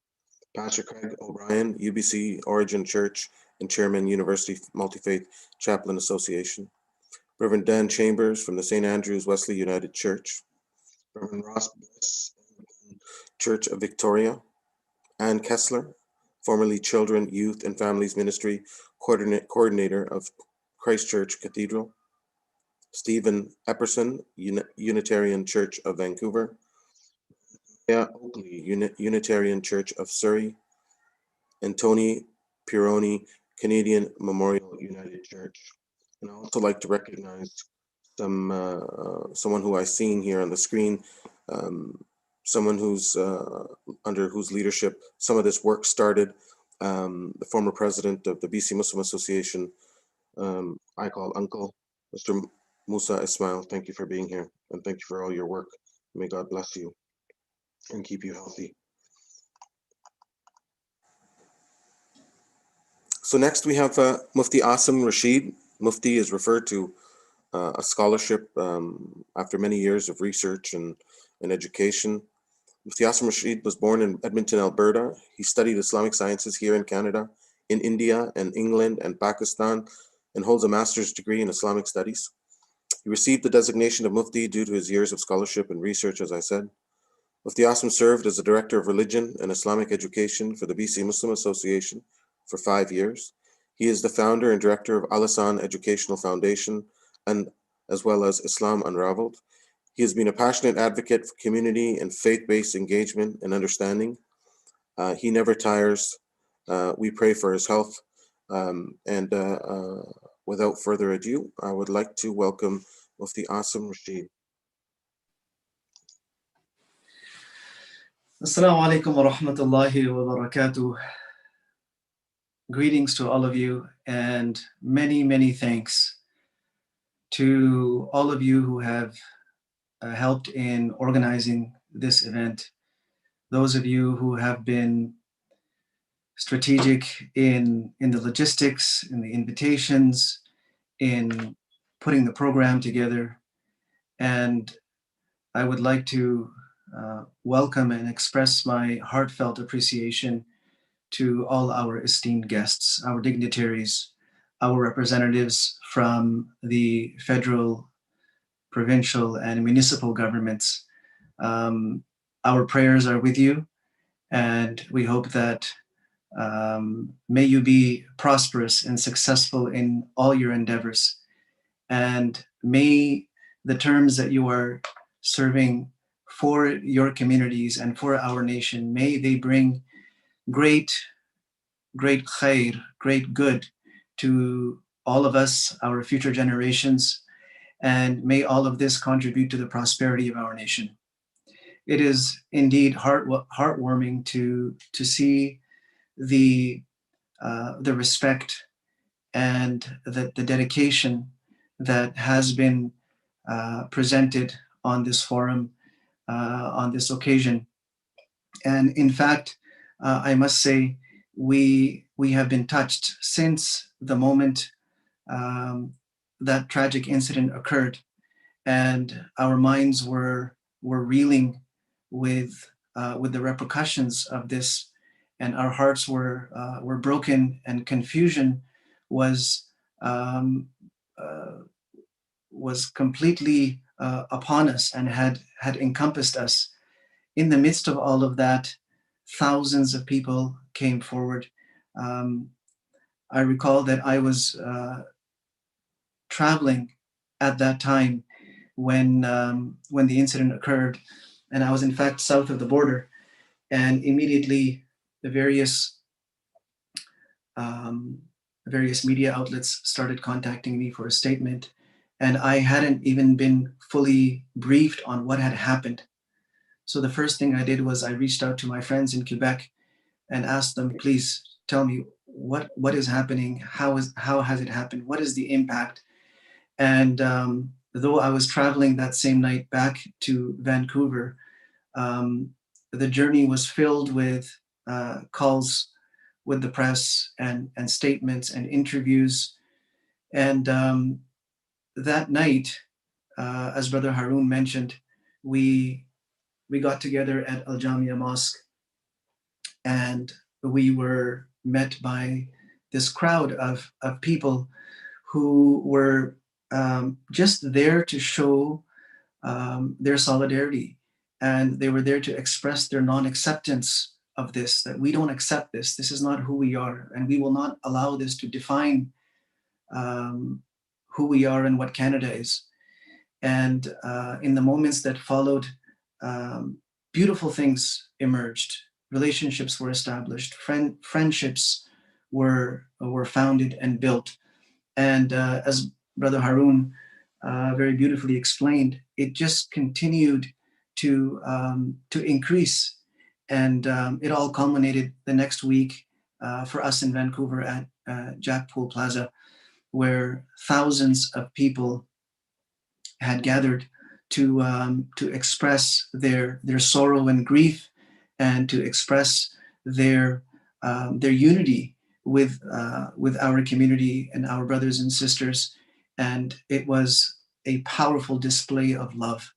Pastor Craig O'Brien, UBC Origin Church and Chairman University Multi-Faith Chaplain Association, Reverend Dan Chambers from the St. Andrews Wesley United Church, Reverend Ross Bliss, Church of Victoria, Ann Kessler, formerly Children, Youth and Families Ministry Coordinator of Christ Church Cathedral, Stephen Epperson, Unitarian Church of Vancouver, Oakley, Unitarian Church of Surrey, and Tony Pironi, Canadian Memorial United Church. And I'd also like to recognize someone who I've seen here on the screen, someone who's under whose leadership some of this work started, the former president of the BC Muslim Association, I call Uncle, Mr. Musa Ismail. Thank you for being here, and thank you for all your work. May God bless you and keep you healthy. So next we have Mufti Aasim Rashid. Mufti is referred to a scholarship after many years of research and education. Mufti Aasim Rashid was born in Edmonton, Alberta. He studied Islamic sciences here in Canada, in India and England and Pakistan, and holds a master's degree in Islamic studies. He received the designation of Mufti due to his years of scholarship and research, as I said. Mufti Aasim served as the Director of Religion and Islamic Education for the BC Muslim Association for 5 years. He is the founder and director of Ihsan Educational Foundation, and as well as Islam Unraveled. He has been a passionate advocate for community and faith-based engagement and understanding. He never tires. We pray for his health. Without further ado, I would like to welcome Mufti Aasim Rashid. Assalamu alaikum wa rahmatullahi wa barakatuh. Greetings to all of you, and many, many thanks to all of you who have helped in organizing this event. Those of you who have been strategic in the logistics, in the invitations, in putting the program together. And I would like to welcome and express my heartfelt appreciation to all our esteemed guests, our dignitaries, our representatives from the federal, provincial, and municipal governments. Our prayers are with you, and we hope that may you be prosperous and successful in all your endeavors. And may the terms that you are serving for your communities and for our nation, may they bring great khair, great good to all of us, our future generations, and may all of this contribute to the prosperity of our nation. It is indeed heartwarming to see the respect and the dedication that has been presented on this forum, on this occasion. And in fact, I must say, we have been touched since the moment that tragic incident occurred, and our minds were reeling with the repercussions of this, and our hearts were broken, and confusion was completely upon us and had encompassed us. In the midst of all of that, thousands of people came forward. I recall that I was traveling at that time when the incident occurred, and I was in fact south of the border, and immediately the various media outlets started contacting me for a statement, and I hadn't even been fully briefed on what had happened. So the first thing I did was I reached out to my friends in Quebec and asked them, please tell me what is happening, how has it happened, what is the impact? And though I was traveling that same night back to Vancouver, the journey was filled with calls with the press and statements and interviews. And that night, as Brother Haroon mentioned, we got together at Al Jamia Mosque, and we were met by this crowd of people who were just there to show their solidarity, and they were there to express their non-acceptance of this, that we don't accept this. This is not who we are, and we will not allow this to define who we are and what Canada is. And in the moments that followed, beautiful things emerged. Relationships were established. Friendships were founded and built. And as Brother Harun very beautifully explained, it just continued to increase. And it all culminated the next week for us in Vancouver at Jack Pool Plaza, where thousands of people had gathered to express their sorrow and grief, and to express their unity with our community and our brothers and sisters. And it was a powerful display of love.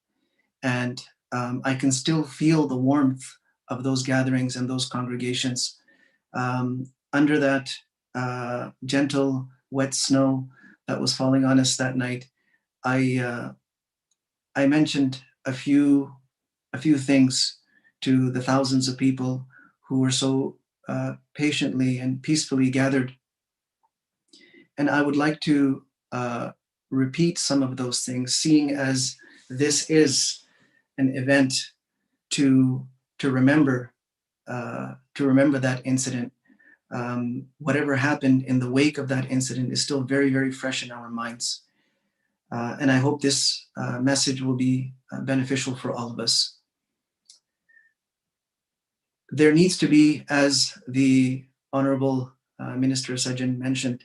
And I can still feel the warmth of those gatherings and those congregations. Under that gentle, wet snow that was falling on us that night, I mentioned a few things to the thousands of people who were so patiently and peacefully gathered. And I would like to repeat some of those things, seeing as this is an event to remember that incident. Whatever happened in the wake of that incident is still very, very fresh in our minds. And I hope this message will be beneficial for all of us. There needs to be, as the Honorable Minister Sajjan mentioned,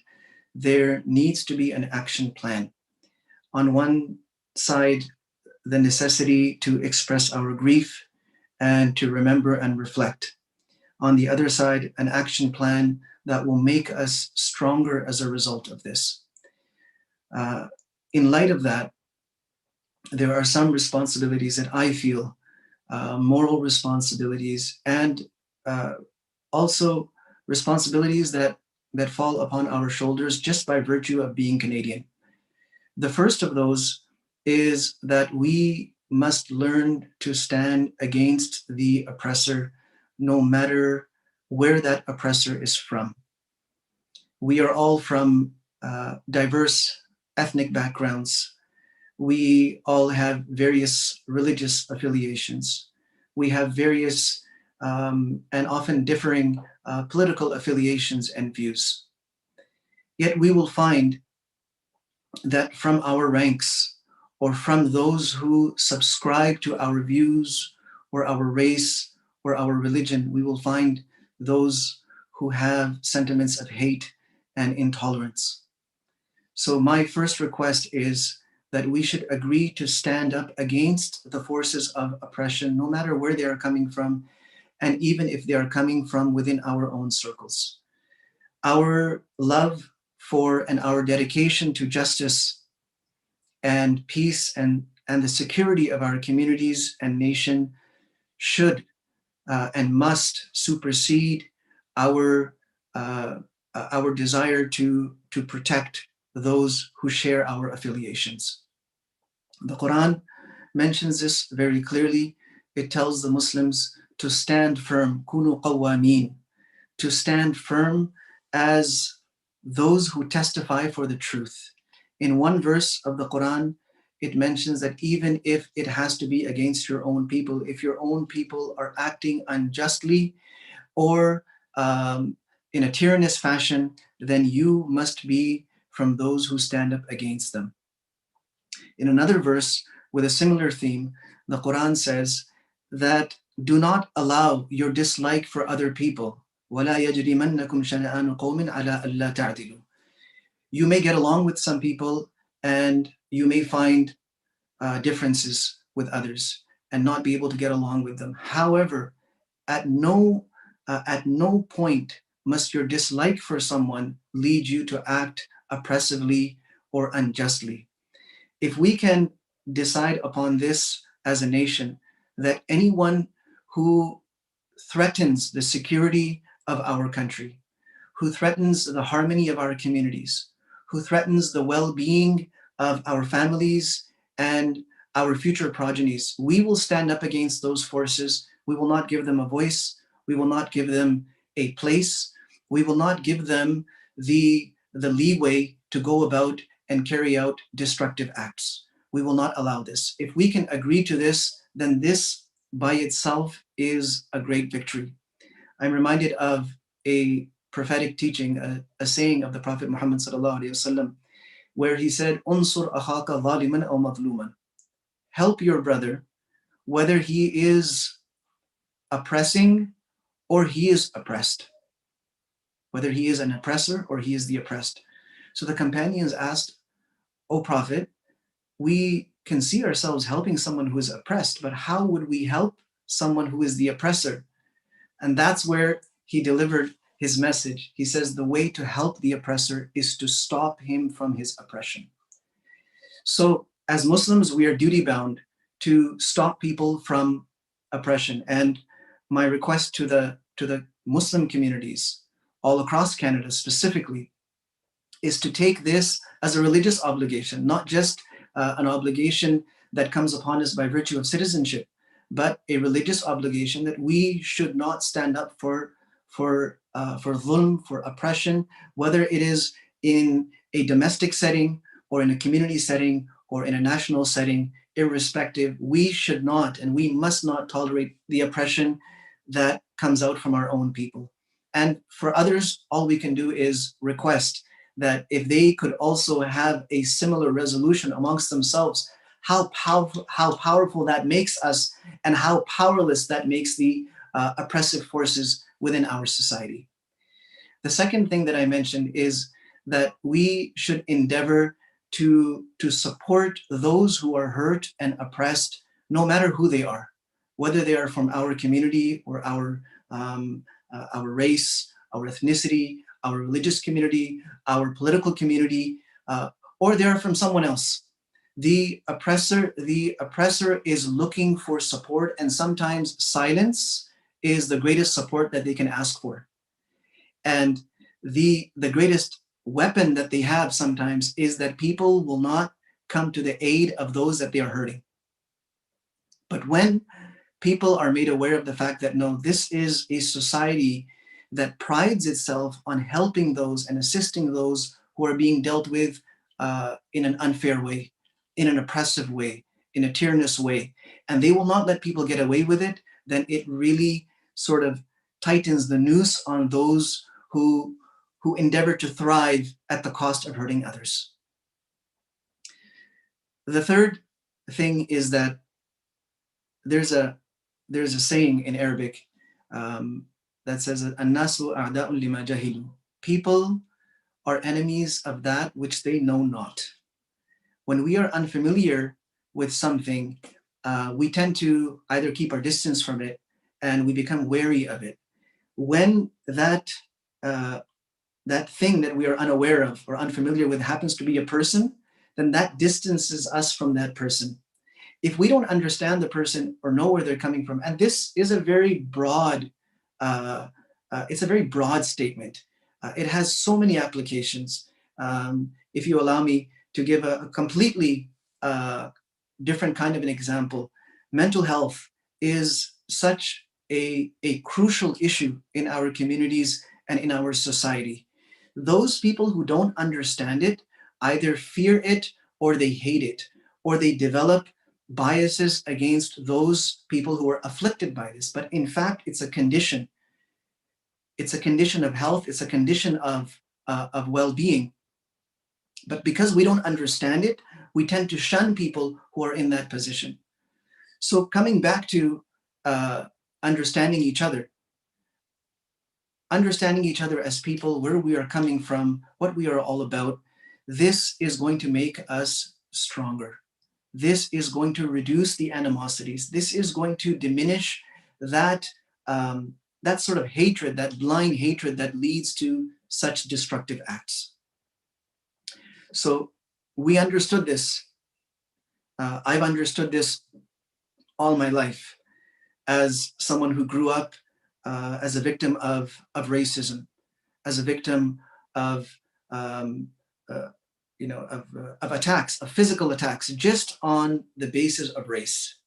there needs to be an action plan. On one side, the necessity to express our grief and to remember and reflect. On the other side, an action plan that will make us stronger as a result of this. In light of that, there are some responsibilities that I feel, moral responsibilities, and also responsibilities that fall upon our shoulders just by virtue of being Canadian. The first of those is that we must learn to stand against the oppressor, no matter where that oppressor is from. We are all from diverse ethnic backgrounds. We all have various religious affiliations. We have various and often differing political affiliations and views. Yet we will find that from our ranks, or from those who subscribe to our views or our race or our religion, we will find those who have sentiments of hate and intolerance. So my first request is that we should agree to stand up against the forces of oppression, no matter where they are coming from, and even if they are coming from within our own circles. Our love for and our dedication to justice and peace and the security of our communities and nation should and must supersede our desire to protect those who share our affiliations. The Quran mentions this very clearly. It tells the Muslims to stand firm, kunu qawwameen, to stand firm as those who testify for the truth. In one verse of the Quran, it mentions that even if it has to be against your own people, if your own people are acting unjustly or in a tyrannous fashion, then you must be from those who stand up against them. In another verse with a similar theme, the Quran says that do not allow your dislike for other people. وَلَا يَجْرِمَنَّكُمْ شَنَآنُ قَوْمٍ عَلَىٰ أَلَّا تَعْدِلُوا. You may get along with some people and you may find differences with others and not be able to get along with them. However, at no point must your dislike for someone lead you to act oppressively or unjustly. If we can decide upon this as a nation, that anyone who threatens the security of our country, who threatens the harmony of our communities, who threatens the well-being of our families and our future progenies, we will stand up against those forces. We will not give them a voice. We will not give them a place. We will not give them the leeway to go about and carry out destructive acts. We will not allow this. If we can agree to this, then this by itself is a great victory. I'm reminded of a prophetic teaching, a saying of the Prophet Muhammad sallallahu alaihi wasallam. where he said, "Unsur akhaka zaliman aw mazluman." Help your brother, whether he is oppressing or he is oppressed, whether he is an oppressor or he is the oppressed. So the companions asked, "O Prophet, we can see ourselves helping someone who is oppressed, but how would we help someone who is the oppressor?" And that's where he delivered his message. He says, the way to help the oppressor is to stop him from his oppression. So as Muslims, we are duty bound to stop people from oppression. And my request to the Muslim communities all across Canada specifically is to take this as a religious obligation, not just an obligation that comes upon us by virtue of citizenship, but a religious obligation that we should not stand up for dhulm, for oppression, whether it is in a domestic setting or in a community setting or in a national setting, irrespective. We should not and we must not tolerate the oppression that comes out from our own people. And for others, all we can do is request that if they could also have a similar resolution amongst themselves, how powerful that makes us and how powerless that makes the oppressive forces within our society. The second thing that I mentioned is that we should endeavor to support those who are hurt and oppressed, no matter who they are, whether they are from our community or our race, our ethnicity, our religious community, our political community, or they are from someone else. The oppressor is looking for support, and sometimes silence is the greatest support that they can ask for. And the greatest weapon that they have sometimes is that people will not come to the aid of those that they are hurting. But when people are made aware of the fact that no, this is a society that prides itself on helping those and assisting those who are being dealt with in an unfair way, in an oppressive way, in a tyrannous way, and they will not let people get away with it, then it really sort of tightens the noose on those who endeavor to thrive at the cost of hurting others. The third thing is that there's a saying in Arabic that says, "An-nasu a'da'un lima jahilu." People are enemies of that which they know not. When we are unfamiliar with something, we tend to either keep our distance from it and we become wary of it. When that thing that we are unaware of or unfamiliar with happens to be a person, then that distances us from that person. If we don't understand the person or know where they're coming from, and this is a very broad, it's a very broad statement. It has so many applications. If you allow me to give a completely different kind of an example, mental health is such a crucial issue in our communities and in our society. Those people who don't understand it either fear it or they hate it, or they develop biases against those people who are afflicted by this. But in fact, it's a condition. It's a condition of health. It's a condition of well-being. But because we don't understand it, we tend to shun people who are in that position. So coming back to understanding each other as people, where we are coming from, what we are all about, this is going to make us stronger. This is going to reduce the animosities. This is going to diminish that sort of hatred, that blind hatred that leads to such destructive acts. So we understood this. I've understood this all my life as someone who grew up as a victim of racism, as a victim of attacks, of physical attacks, just on the basis of race.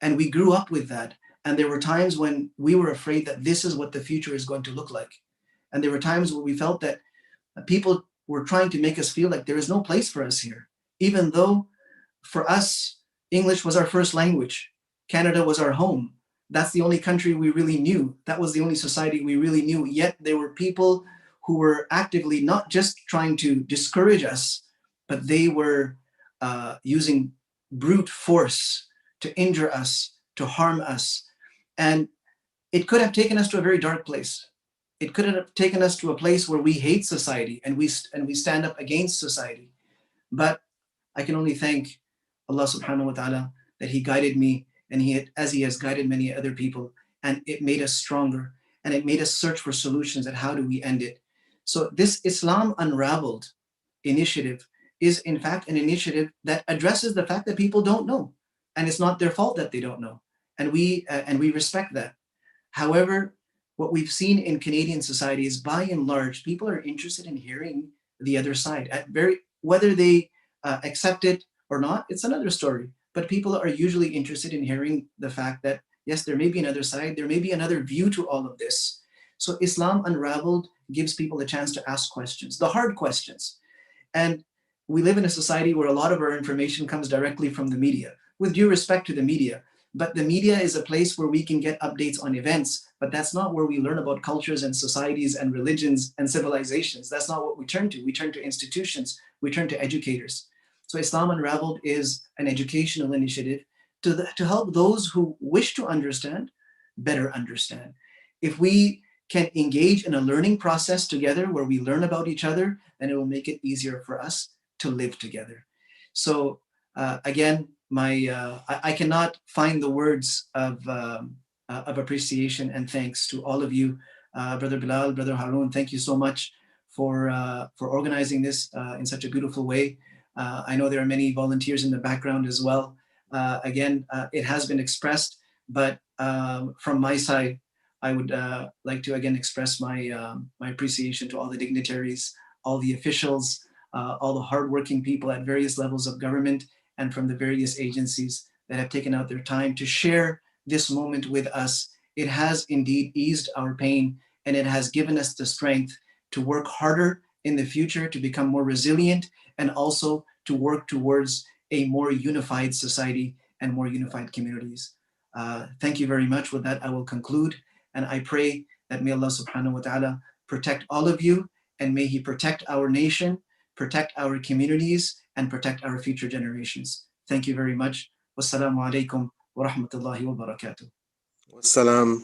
And we grew up with that. And there were times when we were afraid that this is what the future is going to look like. And there were times where we felt that people were trying to make us feel like there is no place for us here, even though for us, English was our first language. Canada was our home. That's the only country we really knew. That was the only society we really knew. Yet there were people who were actively not just trying to discourage us, but they were using brute force to injure us, to harm us. And it could have taken us to a very dark place. It could have taken us to a place where we hate society and we stand up against society. But I can only thank Allah subhanahu wa ta'ala that He guided me, and as He has guided many other people, and it made us stronger, and it made us search for solutions at how do we end it. So this Islam Unraveled initiative is in fact an initiative that addresses the fact that people don't know, and it's not their fault that they don't know, and we respect that. However, what we've seen in Canadian society is, by and large, people are interested in hearing the other side. Whether they accept it or not, it's another story. But people are usually interested in hearing the fact that, yes, there may be another side, there may be another view to all of this. So Islam Unraveled gives people a chance to ask questions, the hard questions. And we live in a society where a lot of our information comes directly from the media, with due respect to the media. But the media is a place where we can get updates on events, but that's not where we learn about cultures and societies and religions and civilizations. That's not what we turn to. We turn to institutions, we turn to educators. So Islam Unraveled is an educational initiative to help those who wish to understand better understand. If we can engage in a learning process together where we learn about each other, then it will make it easier for us to live together. So again, I cannot find the words of appreciation and thanks to all of you, Brother Bilal, Brother Haroon. Thank you so much for organizing this in such a beautiful way. I know there are many volunteers in the background as well. Again, it has been expressed, but from my side, I would like to again express my appreciation to all the dignitaries, all the officials, all the hardworking people at various levels of government and from the various agencies that have taken out their time to share this moment with us. It has indeed eased our pain, and it has given us the strength to work harder in the future, to become more resilient, and also to work towards a more unified society and more unified communities. Thank you very much. With that, I will conclude, and I pray that may Allah subhanahu wa ta'ala protect all of you, and may He protect our nation, protect our communities, and protect our future generations. Thank you very much. Wassalamu alaikum wa rahmatullahi wa barakatuh. Wassalam.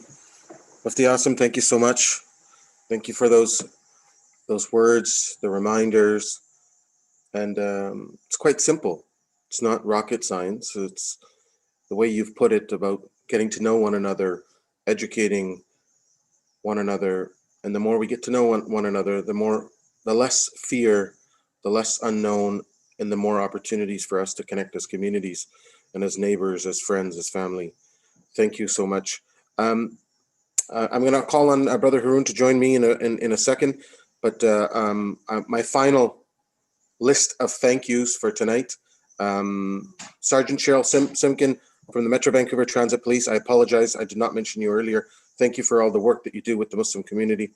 Mufti Aasim, thank you so much. Thank you for those words, the reminders, and it's quite simple. It's not rocket science. It's the way you've put it about getting to know one another, educating one another, and the more we get to know one another, the less fear, the less unknown, and the more opportunities for us to connect as communities and as neighbors, as friends, as family. Thank you so much. I'm going to call on Brother Haroon to join me in a second, but my final list of thank yous for tonight. Sergeant Cheryl Simkin from the Metro Vancouver Transit Police. I apologize, I did not mention you earlier. Thank you for all the work that you do with the Muslim community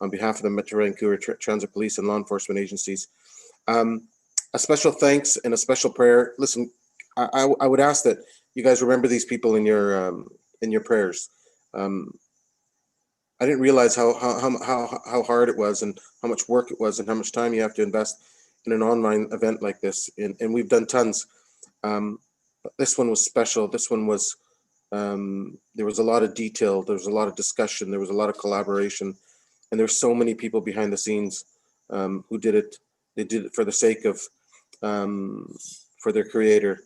on behalf of the Metro Vancouver Transit Police and law enforcement agencies. A special thanks and a special prayer. Listen, I would ask that you guys remember these people in your prayers. I didn't realize how hard it was, and how much work it was, and how much time you have to invest in an online event like this. And we've done tons. But this one was special. This one was, there was a lot of detail. There was a lot of discussion. There was a lot of collaboration. And there's so many people behind the scenes who did it. They did it for the sake of, for their creator.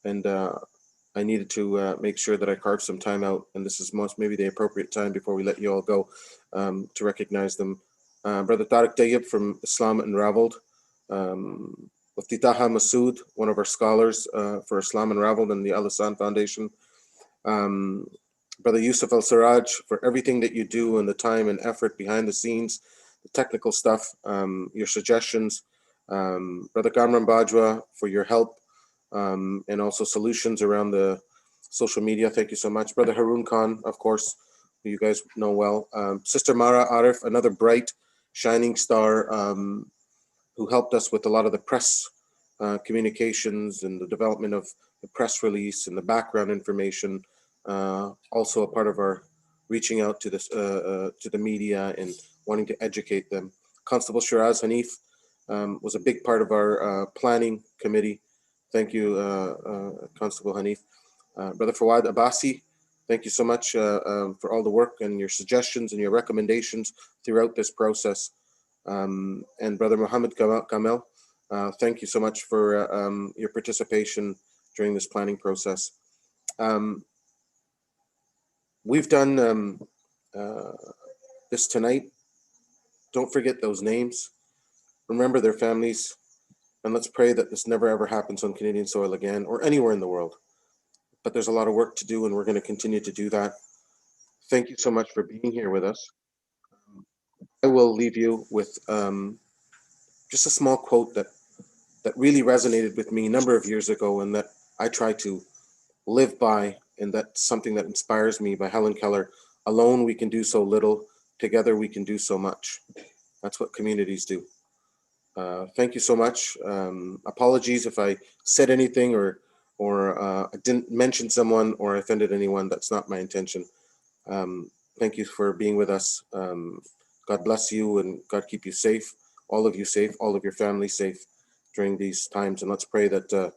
And I needed to make sure that I carved some time out. And this is maybe the appropriate time before we let you all go to recognize them. Brother Tariq Tayyib from Islam Unraveled. Mufti Taha Masood, one of our scholars for Islam Unraveled and the Ihsan Foundation. Brother Yusuf Al Siraj, for everything that you do and the time and effort behind the scenes, the technical stuff, your suggestions. Brother Kamran Bajwa, for your help and also solutions around the social media. Thank you so much. Brother Haroon Khan, of course, who you guys know well. Sister Mara Arif, another bright, shining star who helped us with a lot of the press communications and the development of the press release and the background information. Also a part of our reaching out to the media and wanting to educate them. Constable Shiraz Hanif, was a big part of our planning committee. Thank you, Constable Hanif. Brother Fawad Abbasi, thank you so much for all the work and your suggestions and your recommendations throughout this process. And Brother Muhammad Kamel, thank you so much for your participation during this planning process. We've done this tonight. Don't forget those names. Remember their families. And let's pray that this never ever happens on Canadian soil again or anywhere in the world. But there's a lot of work to do, and we're going to continue to do that. Thank you so much for being here with us. I will leave you with just a small quote that really resonated with me a number of years ago, and that I try to live by, and that's something that inspires me, by Helen Keller. Alone we can do so little, together we can do so much. That's what communities do. Thank you so much. Apologies if I said anything or I didn't mention someone or offended anyone. That's not my intention. Thank you for being with us. God bless you, and God keep you safe, all of your family safe during these times. And let's pray that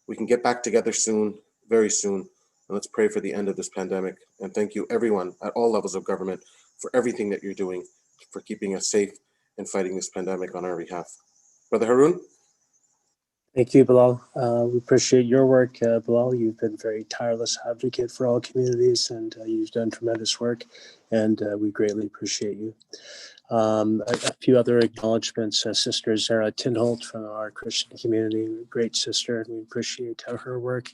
we can get back together soon, very soon. And let's pray for the end of this pandemic. And thank you, everyone at all levels of government, for everything that you're doing, for keeping us safe and fighting this pandemic on our behalf. Brother Haroon? Thank you, Bilal. We appreciate your work, Bilal. You've been a very tireless advocate for all communities, and you've done tremendous work, and we greatly appreciate you. A few other acknowledgements. Sister Zara Tinholt from our Christian community, great sister, and we appreciate her work.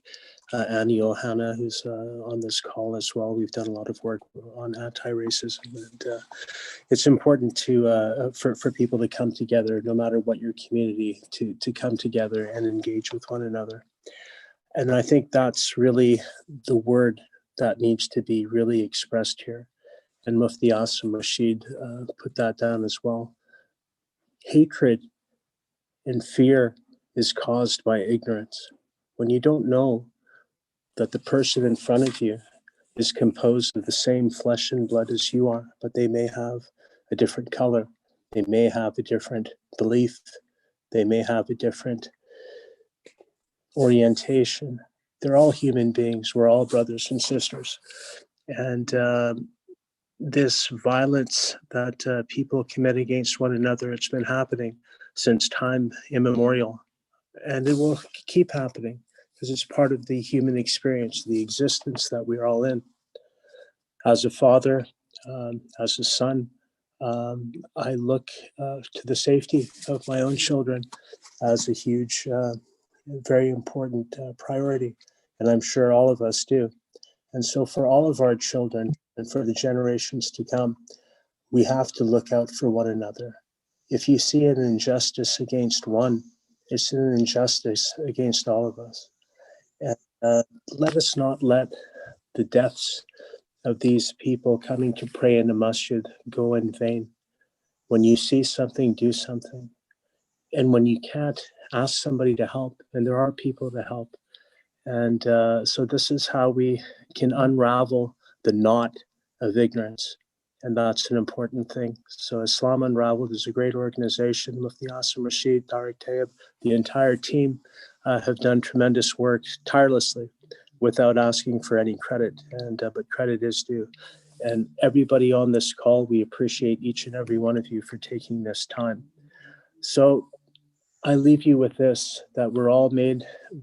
Annie Ohana, who's on this call as well. We've done a lot of work on anti-racism, and it's important to for people to come together, no matter what your community, to come together and engage with one another. And I think that's really the word that needs to be really expressed here. And Mufti Aasim Rashid put that down as well. Hatred and fear is caused by ignorance. When you don't know that the person in front of you is composed of the same flesh and blood as you are, but they may have a different color, they may have a different belief, they may have a different orientation. They're all human beings. We're all brothers and sisters. And this violence that people commit against one another, it's been happening since time immemorial, and it will keep happening because it's part of the human experience, the existence that we're all in. As a father, as a son, I look to the safety of my own children as a huge, very important priority, and I'm sure all of us do. And so for all of our children and for the generations to come, we have to look out for one another. If you see an injustice against one, it's an injustice against all of us. And let us not let the deaths of these people coming to pray in the masjid go in vain. When you see something, do something. And when you can't, ask somebody to help, and there are people to help. And so this is how we can unravel the knot of ignorance. And that's an important thing. So Islam Unraveled is a great organization. Mufti Aasim Rashid, Tariq Tayyib, the entire team have done tremendous work tirelessly without asking for any credit. And but credit is due. And everybody on this call, we appreciate each and every one of you for taking this time. So I leave you with this, that we're all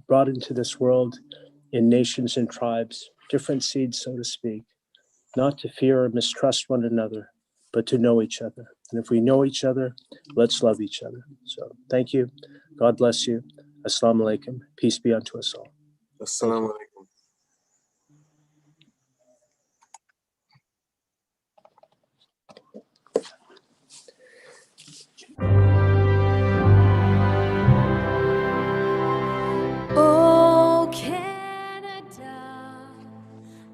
brought into this world in nations and tribes, different seeds, so to speak, not to fear or mistrust one another, but to know each other. And if we know each other, let's love each other. So thank you. God bless you. Assalamu alaikum. Peace be unto us all. Assalamu alaikum. Oh, Canada,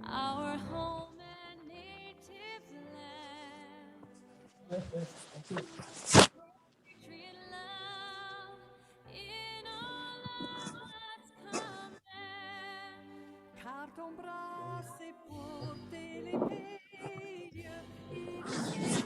our home and native land. Treat love in all of its command. Car ton bras c'est porter les pays, il sait